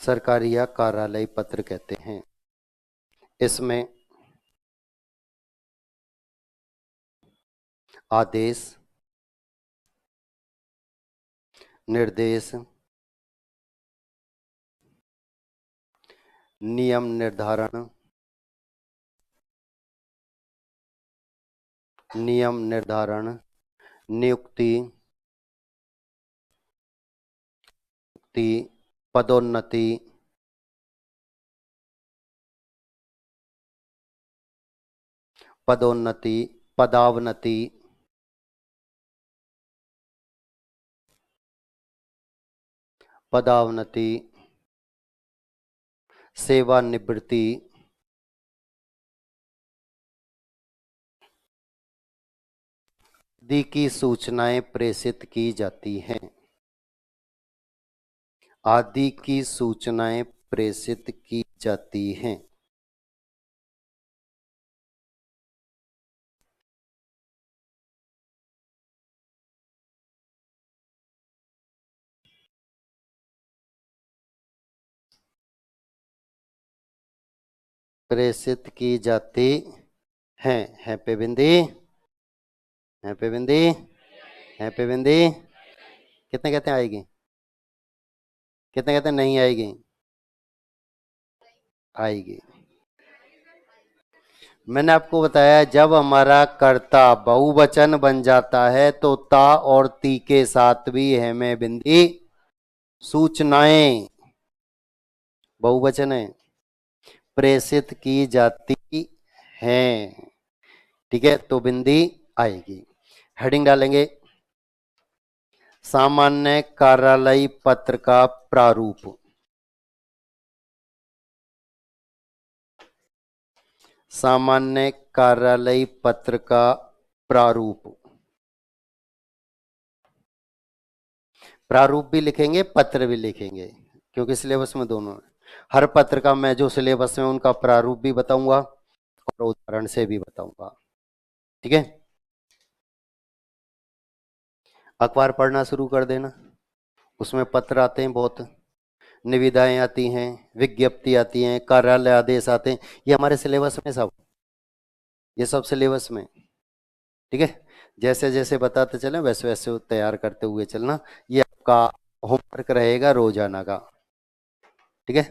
सरकारी या कार्यालय पत्र कहते हैं। इसमें आदेश, निर्देश, नियम निर्धारण, नियुक्ति, पदोन्नति, पदावनति, सेवानिवृत्ति, आदि की सूचनाएं प्रेषित की जाती हैं। आदि की सूचनाएं प्रेषित की जाती हैं। प्रेषित की जाती हैं। है पे बिंदी, है पे बिंदी, है पे बिंदी। कितने कहते हैं आएगी, कितने कहते हैं नहीं आएगी? आएगी। मैंने आपको बताया जब हमारा कर्ता बहुवचन बन जाता है तो ता और ती के साथ भी है में बिंदी सूचनाएं, बहुवचन है, प्रेषित की जाती हैं। ठीक है, तो बिंदी आएगी। हेडिंग डालेंगे, सामान्य कार्यालय पत्र का प्रारूप। सामान्य कार्यालय पत्र का प्रारूप। प्रारूप भी लिखेंगे, पत्र भी लिखेंगे, क्योंकि सिलेबस में दोनों है। हर पत्र का मैं जो सिलेबस में उनका प्रारूप भी बताऊंगा और उदाहरण से भी बताऊंगा। ठीक है, अखबार पढ़ना शुरू कर देना, उसमें पत्र आते हैं बहुत, निविदाएं आती हैं, विज्ञप्ति आती हैं, कार्यालय आदेश आते हैं, ये हमारे सिलेबस में सब, ये सब सिलेबस में। ठीक है, जैसे जैसे बताते चले वैसे वैसे तैयार करते हुए चलना, ये आपका होमवर्क रहेगा रोजाना का। ठीक है,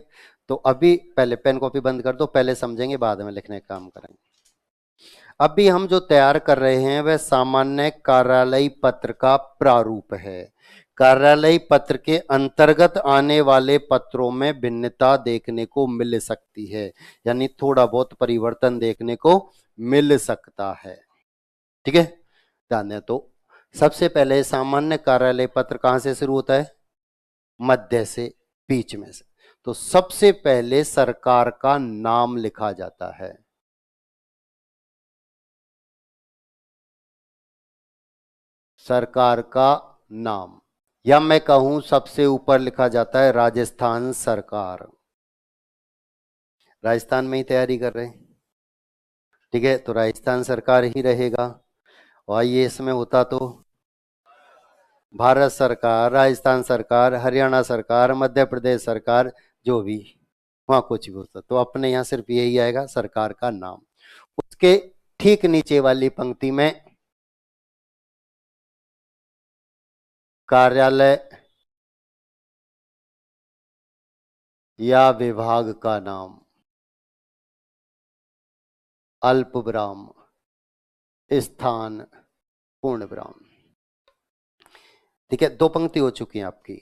तो अभी पहले पेन कॉपी बंद कर दो, पहले समझेंगे बाद में लिखने का काम करेंगे। अभी हम जो तैयार कर रहे हैं वह सामान्य कार्यालय पत्र का प्रारूप है। कार्यालय पत्र के अंतर्गत आने वाले पत्रों में भिन्नता देखने को मिल सकती है, यानी थोड़ा बहुत परिवर्तन देखने को मिल सकता है। ठीक है, ध्यान दें। तो सबसे पहले सामान्य कार्यालय पत्र कहां से शुरू होता है? मध्य से, बीच में से। तो सबसे पहले सरकार का नाम लिखा जाता है। सरकार का नाम, या मैं कहूं सबसे ऊपर लिखा जाता है राजस्थान सरकार। राजस्थान में ही तैयारी कर रहे हैं, ठीक है, तो राजस्थान सरकार ही रहेगा। और आईएएस में होता तो भारत सरकार, राजस्थान सरकार, हरियाणा सरकार, मध्य प्रदेश सरकार, जो भी वहां कुछ भी होता, तो अपने यहां सिर्फ यही आएगा सरकार का नाम। उसके ठीक नीचे वाली पंक्ति में कार्यालय या विभाग का नाम, अल्प विराम, स्थान, पूर्ण विराम। ठीक है, दो पंक्ति हो चुकी है आपकी।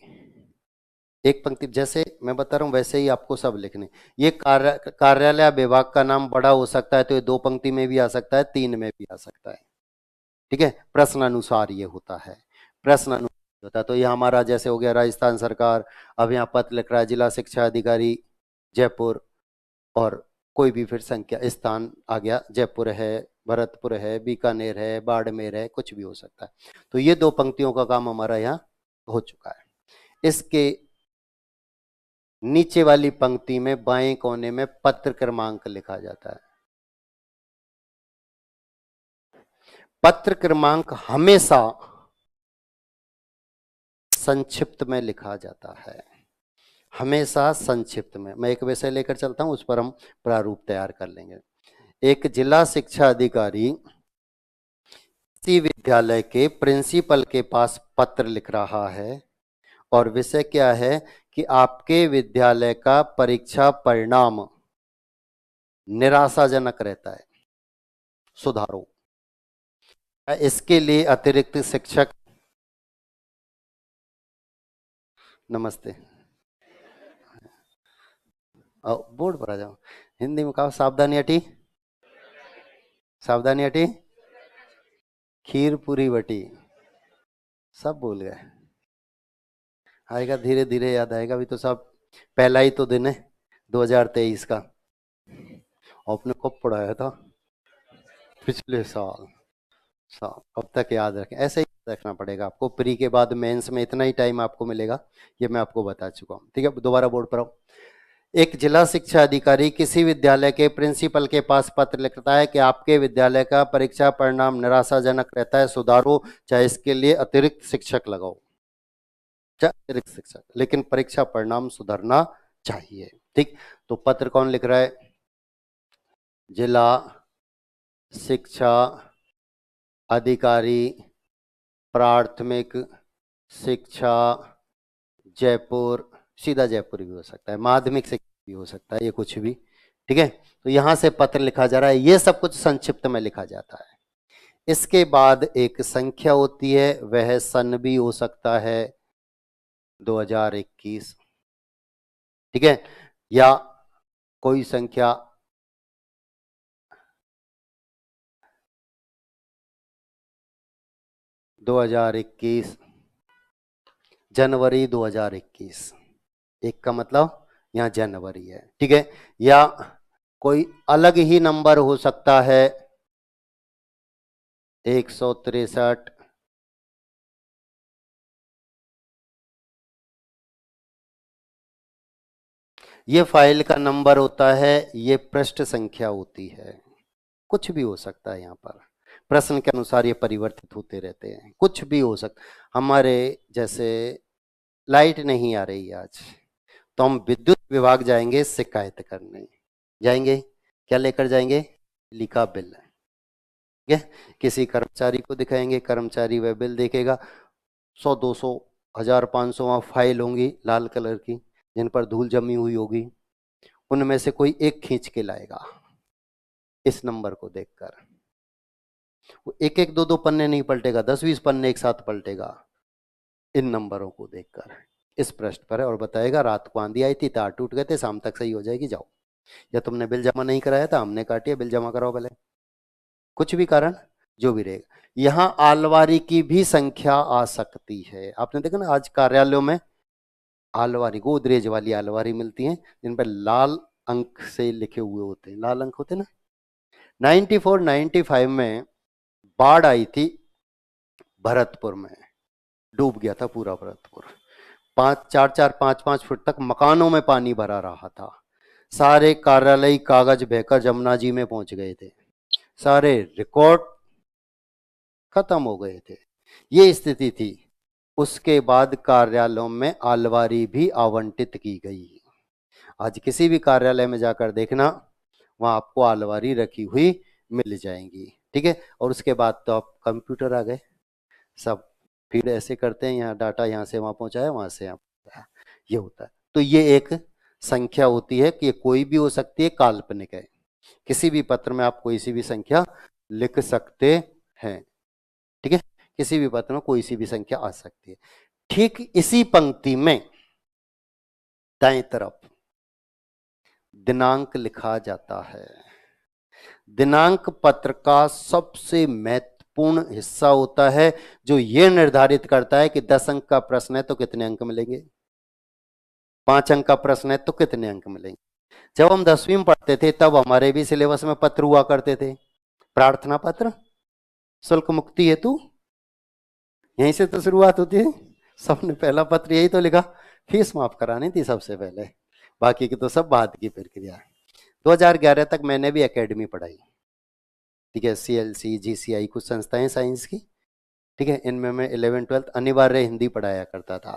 एक पंक्ति जैसे मैं बता रहा हूं वैसे ही आपको सब लिखने। ये कार्यालय विभाग का नाम बड़ा हो सकता है तो ये दो पंक्ति में भी आ सकता है, तीन में भी आ सकता है। ठीक है, प्रश्न अनुसार ये होता है, प्रश्न अनुसार होता है। तो ये हमारा जैसे हो गया राजस्थान सरकार, अब यहाँ पत्र लिख रहा है जिला शिक्षा अधिकारी जयपुर, और कोई भी फिर संख्या स्थान आ गया, जयपुर है, भरतपुर है, बीकानेर है, बाड़मेर है, कुछ भी हो सकता है। तो ये दो पंक्तियों का काम हमारा यहाँ हो चुका है। इसके नीचे वाली पंक्ति में बाएं कोने में पत्र क्रमांक लिखा जाता है। पत्र क्रमांक हमेशा संक्षिप्त में लिखा जाता है। हमेशा संक्षिप्त में। मैं एक विषय लेकर चलता हूं, उस पर हम प्रारूप तैयार कर लेंगे। एक जिला शिक्षा अधिकारी किसी विद्यालय के प्रिंसिपल के पास पत्र लिख रहा है और विषय क्या है कि आपके विद्यालय का परीक्षा परिणाम निराशाजनक रहता है, सुधारो। इसके लिए अतिरिक्त शिक्षक, नमस्ते, बोर्ड पर आ जाओ, हिंदी में कहो, सावधानी हटी, सावधानी हटी, खीर पूरी बटी, सब भूल गए। आएगा धीरे धीरे, याद आएगा। अभी तो सब पहला ही तो दिन है 2023 का, आपने कब पढ़ाया था? पिछले साल। कब तक याद रखें, ऐसे ही रखना पड़ेगा आपको। प्री के बाद मेंस में इतना ही टाइम आपको मिलेगा, ये मैं आपको बता चुका हूँ। ठीक है, दोबारा बोर्ड पर आओ। एक जिला शिक्षा अधिकारी किसी विद्यालय के प्रिंसिपल के पास पत्र लिखता है कि आपके विद्यालय का परीक्षा परिणाम निराशाजनक रहता है, सुधारो, चाहे इसके लिए अतिरिक्त शिक्षक लगाओ, चाहे अतिरिक्त शिक्षक, लेकिन परीक्षा परिणाम सुधरना चाहिए। ठीक, तो पत्र कौन लिख रहा है? जिला शिक्षा अधिकारी प्राथमिक शिक्षा जयपुर, सीधा जयपुर भी हो सकता है, माध्यमिक शिक्षा भी हो सकता है, ये कुछ भी। ठीक है, तो यहां से पत्र लिखा जा रहा है, ये सब कुछ संक्षिप्त में लिखा जाता है। इसके बाद एक संख्या होती है, वह सन भी हो सकता है 2021, ठीक है, या कोई संख्या 2021 जनवरी 2021, एक का मतलब यहाँ जनवरी है। ठीक है, या कोई अलग ही नंबर हो सकता है 163, ये फाइल का नंबर होता है, ये पृष्ठ संख्या होती है, कुछ भी हो सकता है। यहाँ पर प्रश्न के अनुसार ये परिवर्तित होते रहते हैं, कुछ भी हो सकता। हमारे जैसे लाइट नहीं आ रही आज, तो हम विद्युत विभाग जाएंगे शिकायत करने, जाएंगे, क्या लेकर जाएंगे? लिखा बिल, ठीक है, किसी कर्मचारी को दिखाएंगे, कर्मचारी वह बिल देखेगा, 100 200 1000 500 वहाँ फाइल होंगी लाल कलर की, जिन पर धूल जमी हुई होगी, उनमें से कोई एक खींच के लाएगा इस नंबर को देखकर। वो एक एक दो दो पन्ने नहीं पलटेगा, 10 20 पन्ने एक साथ पलटेगा इन नंबरों को देखकर इस पृष्ठ पर, और बताएगा रात को आंधी आई थी, तार टूट गए थे, शाम तक सही हो जाएगी, जाओ। या तुमने बिल जमा नहीं कराया था, हमने काटिया, बिल जमा कराओ पहले, कुछ भी कारण जो भी रहेगा। यहां आलवारी की भी संख्या आ सकती है। आपने देखा ना आज कार्यालयों में आलवारी, गोदरेज वाली आलवारी मिलती हैं, जिन पर लाल अंक से लिखे हुए होते हैं, लाल अंक होते हैं ना। 94 95 में बाढ़ आई थी भरतपुर में, डूब गया था पूरा भरतपुर, 4 4 5 5 फुट तक मकानों में पानी भरा रहा था, सारे कार्यालयी कागज बहकर जमुना जी में पहुंच गए थे, सारे रिकॉर्ड खत्म हो गए थे, ये स्थिति थी। उसके बाद कार्यालयों में आलवारी भी आवंटित की गई। आज किसी भी कार्यालय में जाकर देखना, वहां आपको आलवारी रखी हुई मिल जाएंगी। ठीक है, और उसके बाद तो आप कंप्यूटर आ गए, सब फीड ऐसे करते हैं, यहाँ डाटा यहाँ से वहां पहुंचाया, वहां से यहाँ पहुंचाया, ये होता है। तो ये एक संख्या होती है कि ये कोई भी हो सकती है, काल्पनिक है। किसी भी पत्र में आप कोई सी भी संख्या लिख सकते हैं, ठीक है, किसी भी पत्र में कोई सी भी संख्या आ सकती है। ठीक इसी पंक्ति में दाएं तरफ दिनांक लिखा जाता है। दिनांक पत्र का सबसे महत्वपूर्ण हिस्सा होता है, जो यह निर्धारित करता है कि 10 अंक का प्रश्न है तो कितने अंक मिलेंगे, 5 अंक का प्रश्न है तो कितने अंक मिलेंगे। जब हम 10वीं में पढ़ते थे तब हमारे भी सिलेबस में पत्र हुआ करते थे, प्रार्थना पत्र, शुल्क मुक्ति हेतु, यहीं से तो शुरुआत होती है। सबने पहला पत्र यही तो लिखा, फीस माफ करानी थी सबसे पहले, बाकी की तो सब बाद की प्रक्रिया है। 2011 तक मैंने भी एकेडमी पढ़ाई, ठीक है, CLC GCI कुछ संस्थाएं साइंस की, ठीक है, इनमें मैं 11वीं 12वीं अनिवार्य हिंदी पढ़ाया करता था।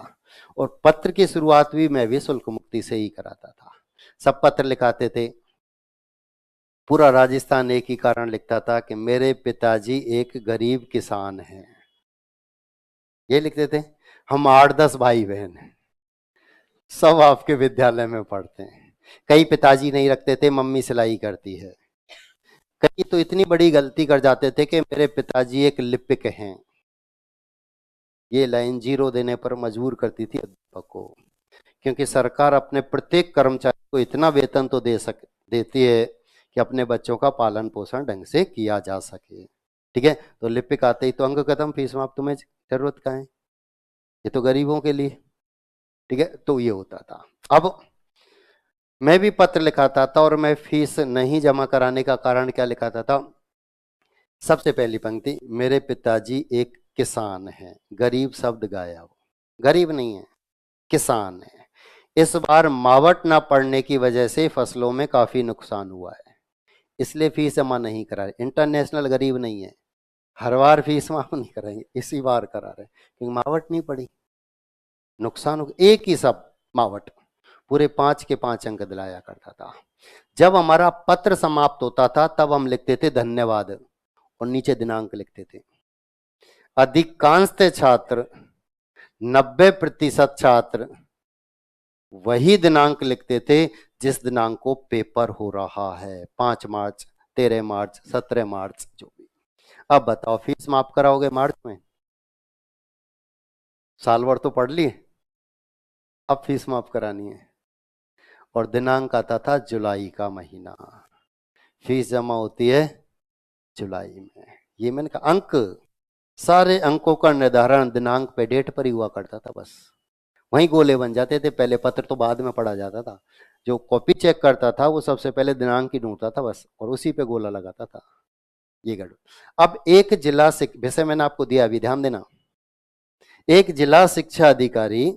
और पत्र की शुरुआत भी मैं भी शुल्क मुक्ति से ही कराता था। सब पत्र लिखाते थे, पूरा राजस्थान एक ही कारण लिखता था कि मेरे पिताजी एक गरीब किसान हैं, ये लिखते थे। हम 8-10 भाई बहन हैं, सब आपके विद्यालय में पढ़ते हैं। कई पिताजी नहीं रखते थे, मम्मी सिलाई करती है। कई तो इतनी बड़ी गलती कर जाते थे कि मेरे पिताजी एक लिपिक हैं। ये लाइन 0 देने पर मजबूर करती थी अध्यापक को, क्योंकि सरकार अपने प्रत्येक कर्मचारी को इतना वेतन तो देती है कि अपने बच्चों का पालन पोषण ढंग से किया जा सके। ठीक है, तो लिपिक आते ही तो अंक खत्म, फीस माफ, तुम्हें जरूरत का है, ये तो गरीबों के लिए। ठीक है, तो ये होता था। अब मैं भी पत्र लिखाता था और मैं फीस नहीं जमा कराने का कारण क्या लिखाता था? सबसे पहली पंक्ति, मेरे पिताजी एक किसान हैं, गरीब शब्द गाया हो, गरीब नहीं है, किसान है। इस बार मावट ना पड़ने की वजह से फसलों में काफी नुकसान हुआ है, इसलिए फीस जमा नहीं करा रहे। इंटरनेशनल गरीब नहीं है, हर बार फीस माफ नहीं कराएंगे, इसी बार करा रहे क्योंकि मावट नहीं पड़ी, नुकसान हो, एक ही सब मावट। पूरे 5 के 5 अंक दिलाया करता था। जब हमारा पत्र समाप्त होता था तब हम लिखते थे धन्यवाद और नीचे दिनांक लिखते थे। अधिकांश छात्र 90% छात्र वही दिनांक लिखते थे जिस दिनांक को पेपर हो रहा है, 5 मार्च, 13 मार्च, 17 मार्च, जो भी। अब बताओ, फीस माफ कराओगे मार्च में? साल भर तो पढ़ लिए, अब फीस माफ करानी है। और दिनांक आता था जुलाई का महीना, फीस जमा होती है जुलाई में। ये मैंने कहा, अंक, सारे अंकों का निर्धारण दिनांक पे, डेट पर ही हुआ करता था। बस वहीं गोले बन जाते थे। पहले पत्र तो बाद में पढ़ा जाता था, जो कॉपी चेक करता था वो सबसे पहले दिनांक ही ढूंढता था बस, और उसी पे गोला लगाता था। ये गड़बड़। अब एक जिला वैसे मैंने आपको दिया, अभी ध्यान देना। एक जिला शिक्षा अधिकारी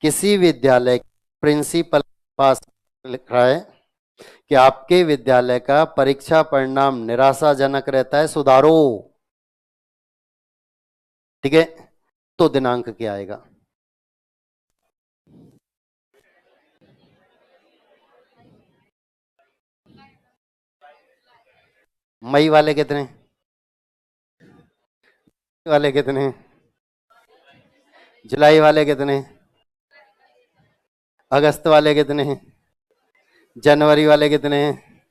किसी विद्यालय प्रिंसिपल पास लिख रहा है कि आपके विद्यालय का परीक्षा परिणाम निराशाजनक रहता है, सुधारो। ठीक है, तो दिनांक क्या आएगा? मई वाले कितने, वाले कितने, जुलाई वाले कितने, अगस्त वाले कितने हैं, जनवरी वाले कितने हैं,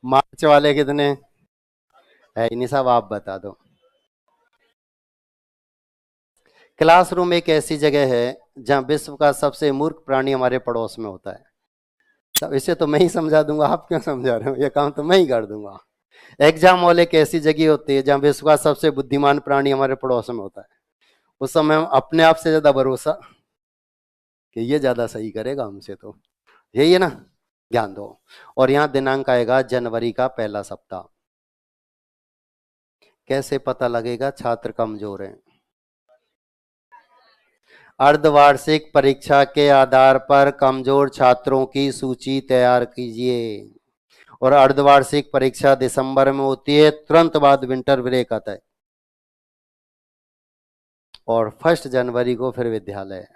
मार्च वाले कितने है? इन्हीं सब आप बता दो। क्लासरूम एक ऐसी जगह है जहां विश्व का सबसे मूर्ख प्राणी हमारे पड़ोस में होता है। सब इसे तो मैं ही समझा दूंगा, आप क्यों समझा रहे हो? ये काम तो मैं ही कर दूंगा। एग्जाम हॉल एक ऐसी जगह होती है जहां विश्व का सबसे बुद्धिमान प्राणी हमारे पड़ोस में होता है। उस समय हम अपने आप से ज्यादा भरोसा कि ये ज्यादा सही करेगा हमसे, तो यही है ना, ध्यान दो। और यहाँ दिनांक आएगा जनवरी का पहला सप्ताह। कैसे पता लगेगा छात्र कमजोर हैं? अर्धवार्षिक परीक्षा के आधार पर कमजोर छात्रों की सूची तैयार कीजिए। और अर्धवार्षिक परीक्षा दिसंबर में होती है, तुरंत बाद विंटर ब्रेक आता है, और 1 जनवरी को फिर विद्यालय।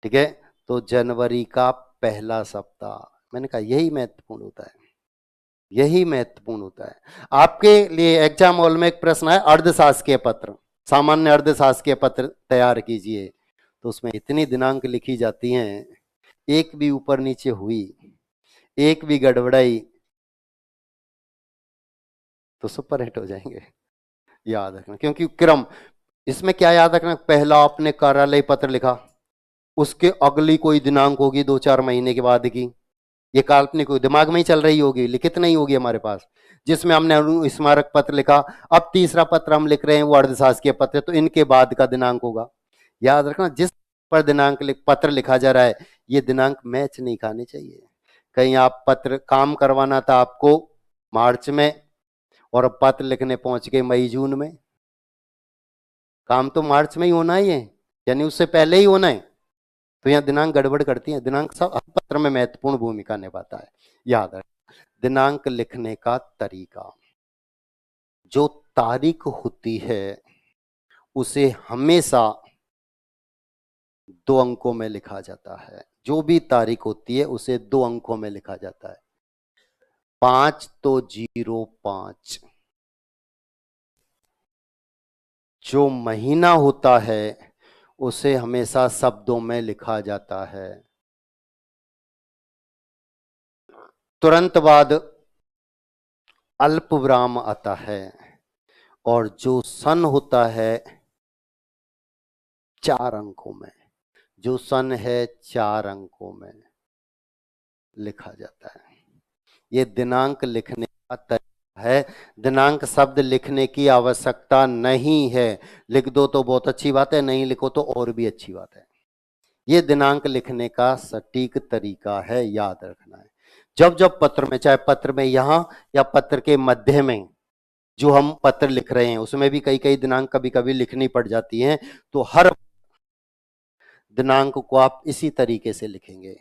ठीक है, तो जनवरी का पहला सप्ताह, मैंने कहा यही महत्वपूर्ण होता है, यही महत्वपूर्ण होता है। आपके लिए एग्जाम हॉल में एक प्रश्न है, अर्धशासकीय पत्र, सामान्य अर्धशासकीय पत्र तैयार कीजिए, तो उसमें इतनी दिनांक लिखी जाती हैं, एक भी ऊपर नीचे हुई, एक भी गड़बड़ाई तो सुपर हिट हो जाएंगे। याद रखना, क्योंकि क्रम इसमें क्या याद रखना, पहला आपने कार्यालय पत्र लिखा, उसके अगली कोई दिनांक होगी 2-4 महीने के बाद की, ये काल्पनिक दिमाग में ही चल रही होगी, लिखित नहीं होगी हमारे पास, जिसमें हमने अनुस्मारक पत्र लिखा। अब तीसरा पत्र हम लिख रहे हैं वो अर्धशासकीय पत्र, तो इनके बाद का दिनांक होगा। याद रखना, जिस पर दिनांक पत्र लिखा जा रहा है, ये दिनांक मैच नहीं खाने चाहिए। कहीं आप पत्र काम करवाना था आपको मार्च में, और अब पत्र लिखने पहुंच गए मई जून में। काम तो मार्च में ही होना ही है, यानी उससे पहले ही होना है, तो यहाँ दिनांक गड़बड़ करती है। दिनांक सब पत्र में महत्वपूर्ण भूमिका निभाता है। याद रख, दिनांक लिखने का तरीका, जो तारीख होती है उसे हमेशा 2 अंकों में लिखा जाता है। जो भी तारीख होती है उसे 2 अंकों में लिखा जाता है। 5 तो 05। जो महीना होता है उसे हमेशा शब्दों में लिखा जाता है। तुरंत बाद अल्प विराम आता है और जो सन होता है 4 अंकों में, जो सन है 4 अंकों में लिखा जाता है। ये दिनांक लिखने का तरीका है। दिनांक शब्द लिखने की आवश्यकता नहीं है। लिख दो तो बहुत अच्छी बात है, नहीं लिखो तो और भी अच्छी बात है। ये दिनांक लिखने का सटीक तरीका है, याद रखना है। जब जब पत्र में, चाहे पत्र में यहां या पत्र के मध्य में जो हम पत्र लिख रहे हैं उसमें भी कई कई दिनांक कभी कभी लिखनी पड़ जाती हैं, तो हर दिनांक को आप इसी तरीके से लिखेंगे।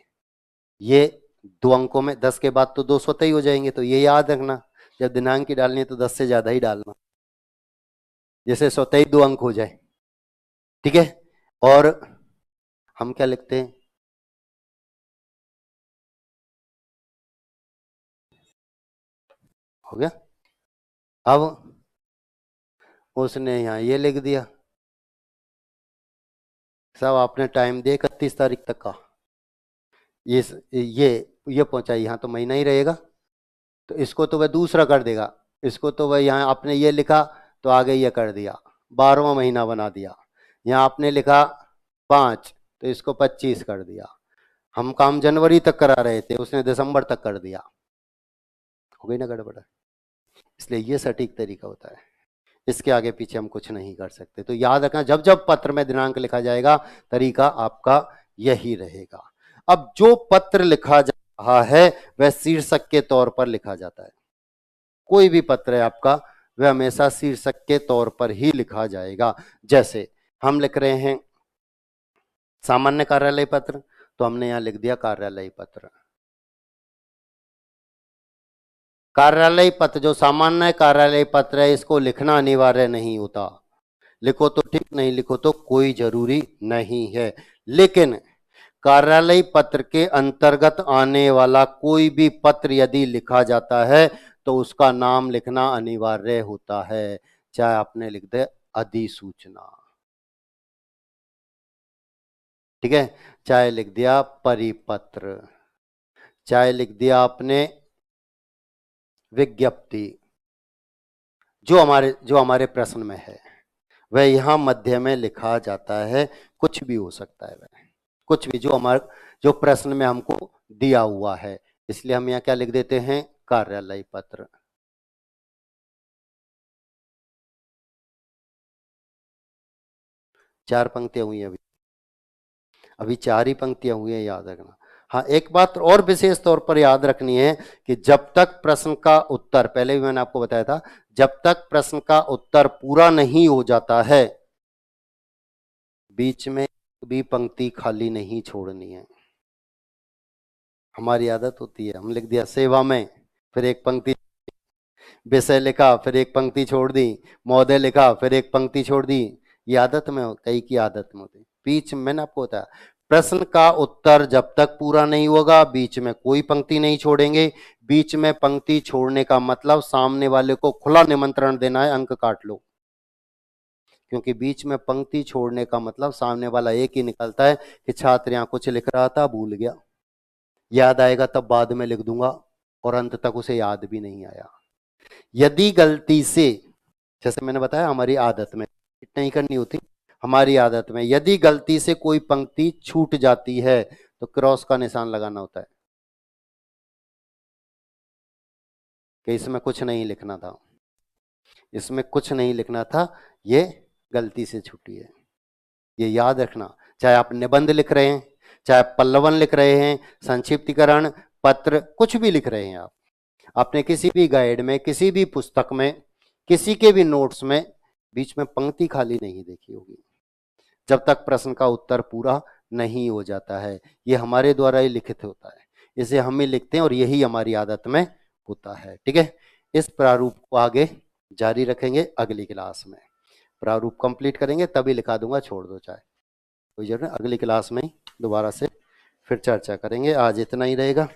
ये 2 अंकों में, 10 के बाद तो 2 स्वतः ही हो जाएंगे, तो ये याद रखना जब दिनांक की डालनी है तो 10 से ज्यादा ही डालना, जैसे स्वतः ही 2 अंक हो जाए। ठीक है। और हम क्या लिखते हैं, हो गया। अब उसने यहां ये लिख दिया, सब आपने टाइम दिया 31 तारीख तक का, ये ये पहुंचा, यहां तो महीना ही रहेगा, तो इसको तो वह दूसरा कर देगा। इसको तो वह यहां आपने ये लिखा तो आगे ये कर दिया, 12वां महीना बना दिया। यहां आपने लिखा 5 तो इसको 25 कर दिया। हम काम जनवरी तक करा रहे थे, उसने दिसंबर तक कर दिया, हो गई ना गड़बड़। इसलिए ये सटीक तरीका होता है, इसके आगे पीछे हम कुछ नहीं कर सकते। तो याद रखना, जब जब पत्र में दिनांक लिखा जाएगा तरीका आपका यही रहेगा। अब जो पत्र लिखा जा रहा है वह शीर्षक के तौर पर लिखा जाता है। कोई भी पत्र है आपका वह हमेशा शीर्षक के तौर पर ही लिखा जाएगा। जैसे हम लिख रहे हैं सामान्य कार्यालय पत्र, तो हमने यहां लिख दिया कार्यालय पत्र। कार्यालय पत्र जो सामान्य कार्यालय पत्र है इसको लिखना अनिवार्य नहीं होता, लिखो तो ठीक, नहीं लिखो तो कोई जरूरी नहीं है। लेकिन कार्यालय पत्र के अंतर्गत आने वाला कोई भी पत्र यदि लिखा जाता है तो उसका नाम लिखना अनिवार्य होता है। चाहे आपने लिख दे अधिसूचना, ठीक है, चाहे लिख दिया परिपत्र, चाहे लिख दिया आपने विज्ञप्ति, जो हमारे प्रश्न में है वह यहां मध्य में लिखा जाता है। कुछ भी हो सकता है वह, कुछ भी जो प्रश्न में हमको दिया हुआ है, इसलिए हम यहाँ क्या लिख देते हैं, कार्यालय पत्र। चार पंक्तियां हुई हैं अभी 4 ही पंक्तियां हुई हैं, याद रखना। हाँ, एक बात और विशेष तौर पर याद रखनी है कि जब तक प्रश्न का उत्तर, पहले भी मैंने आपको बताया था, जब तक प्रश्न का उत्तर पूरा नहीं हो जाता है बीच में भी पंक्ति खाली नहीं छोड़नी है। हमारी आदत होती है, हम लिख दिया सेवा में, फिर एक पंक्ति, विषय लिखा फिर एक पंक्ति छोड़ दी, महोदय लिखा फिर एक पंक्ति छोड़ दी। ये आदत में, कई की आदत में होती। बीच में मैंने आपको बताया प्रश्न का उत्तर जब तक पूरा नहीं होगा बीच में कोई पंक्ति नहीं छोड़ेंगे। बीच में पंक्ति छोड़ने का मतलब सामने वाले को खुला निमंत्रण देना है, अंक काट लो। क्योंकि बीच में पंक्ति छोड़ने का मतलब सामने वाला एक ही निकलता है कि छात्र यहां कुछ लिख रहा था भूल गया, याद आएगा तब बाद में लिख दूंगा, और अंत तक उसे याद भी नहीं आया। यदि गलती से, जैसे मैंने बताया हमारी आदत में नहीं करनी होती, हमारी आदत में यदि गलती से कोई पंक्ति छूट जाती है तो क्रॉस का निशान लगाना होता है कि इसमें कुछ नहीं लिखना था, इसमें कुछ नहीं लिखना था, ये गलती से छूटी है। ये याद रखना, चाहे आप निबंध लिख रहे हैं, चाहे पल्लवन लिख रहे हैं, संक्षिप्तीकरण पत्र, कुछ भी लिख रहे हैं आप, आपने किसी भी गाइड में, किसी भी पुस्तक में, किसी के भी नोट्स में बीच में पंक्ति खाली नहीं देखी होगी जब तक प्रश्न का उत्तर पूरा नहीं हो जाता है। ये हमारे द्वारा ही लिखित होता है, इसे हम ही लिखते हैं और यही हमारी आदत में होता है। ठीक है, इस प्रारूप को आगे जारी रखेंगे अगली क्लास में। प्रारूप कंप्लीट करेंगे तभी लिखा दूंगा, छोड़ दो चाहे, कोई जरूरत नहीं, अगली क्लास में ही दोबारा से फिर चर्चा करेंगे। आज इतना ही रहेगा।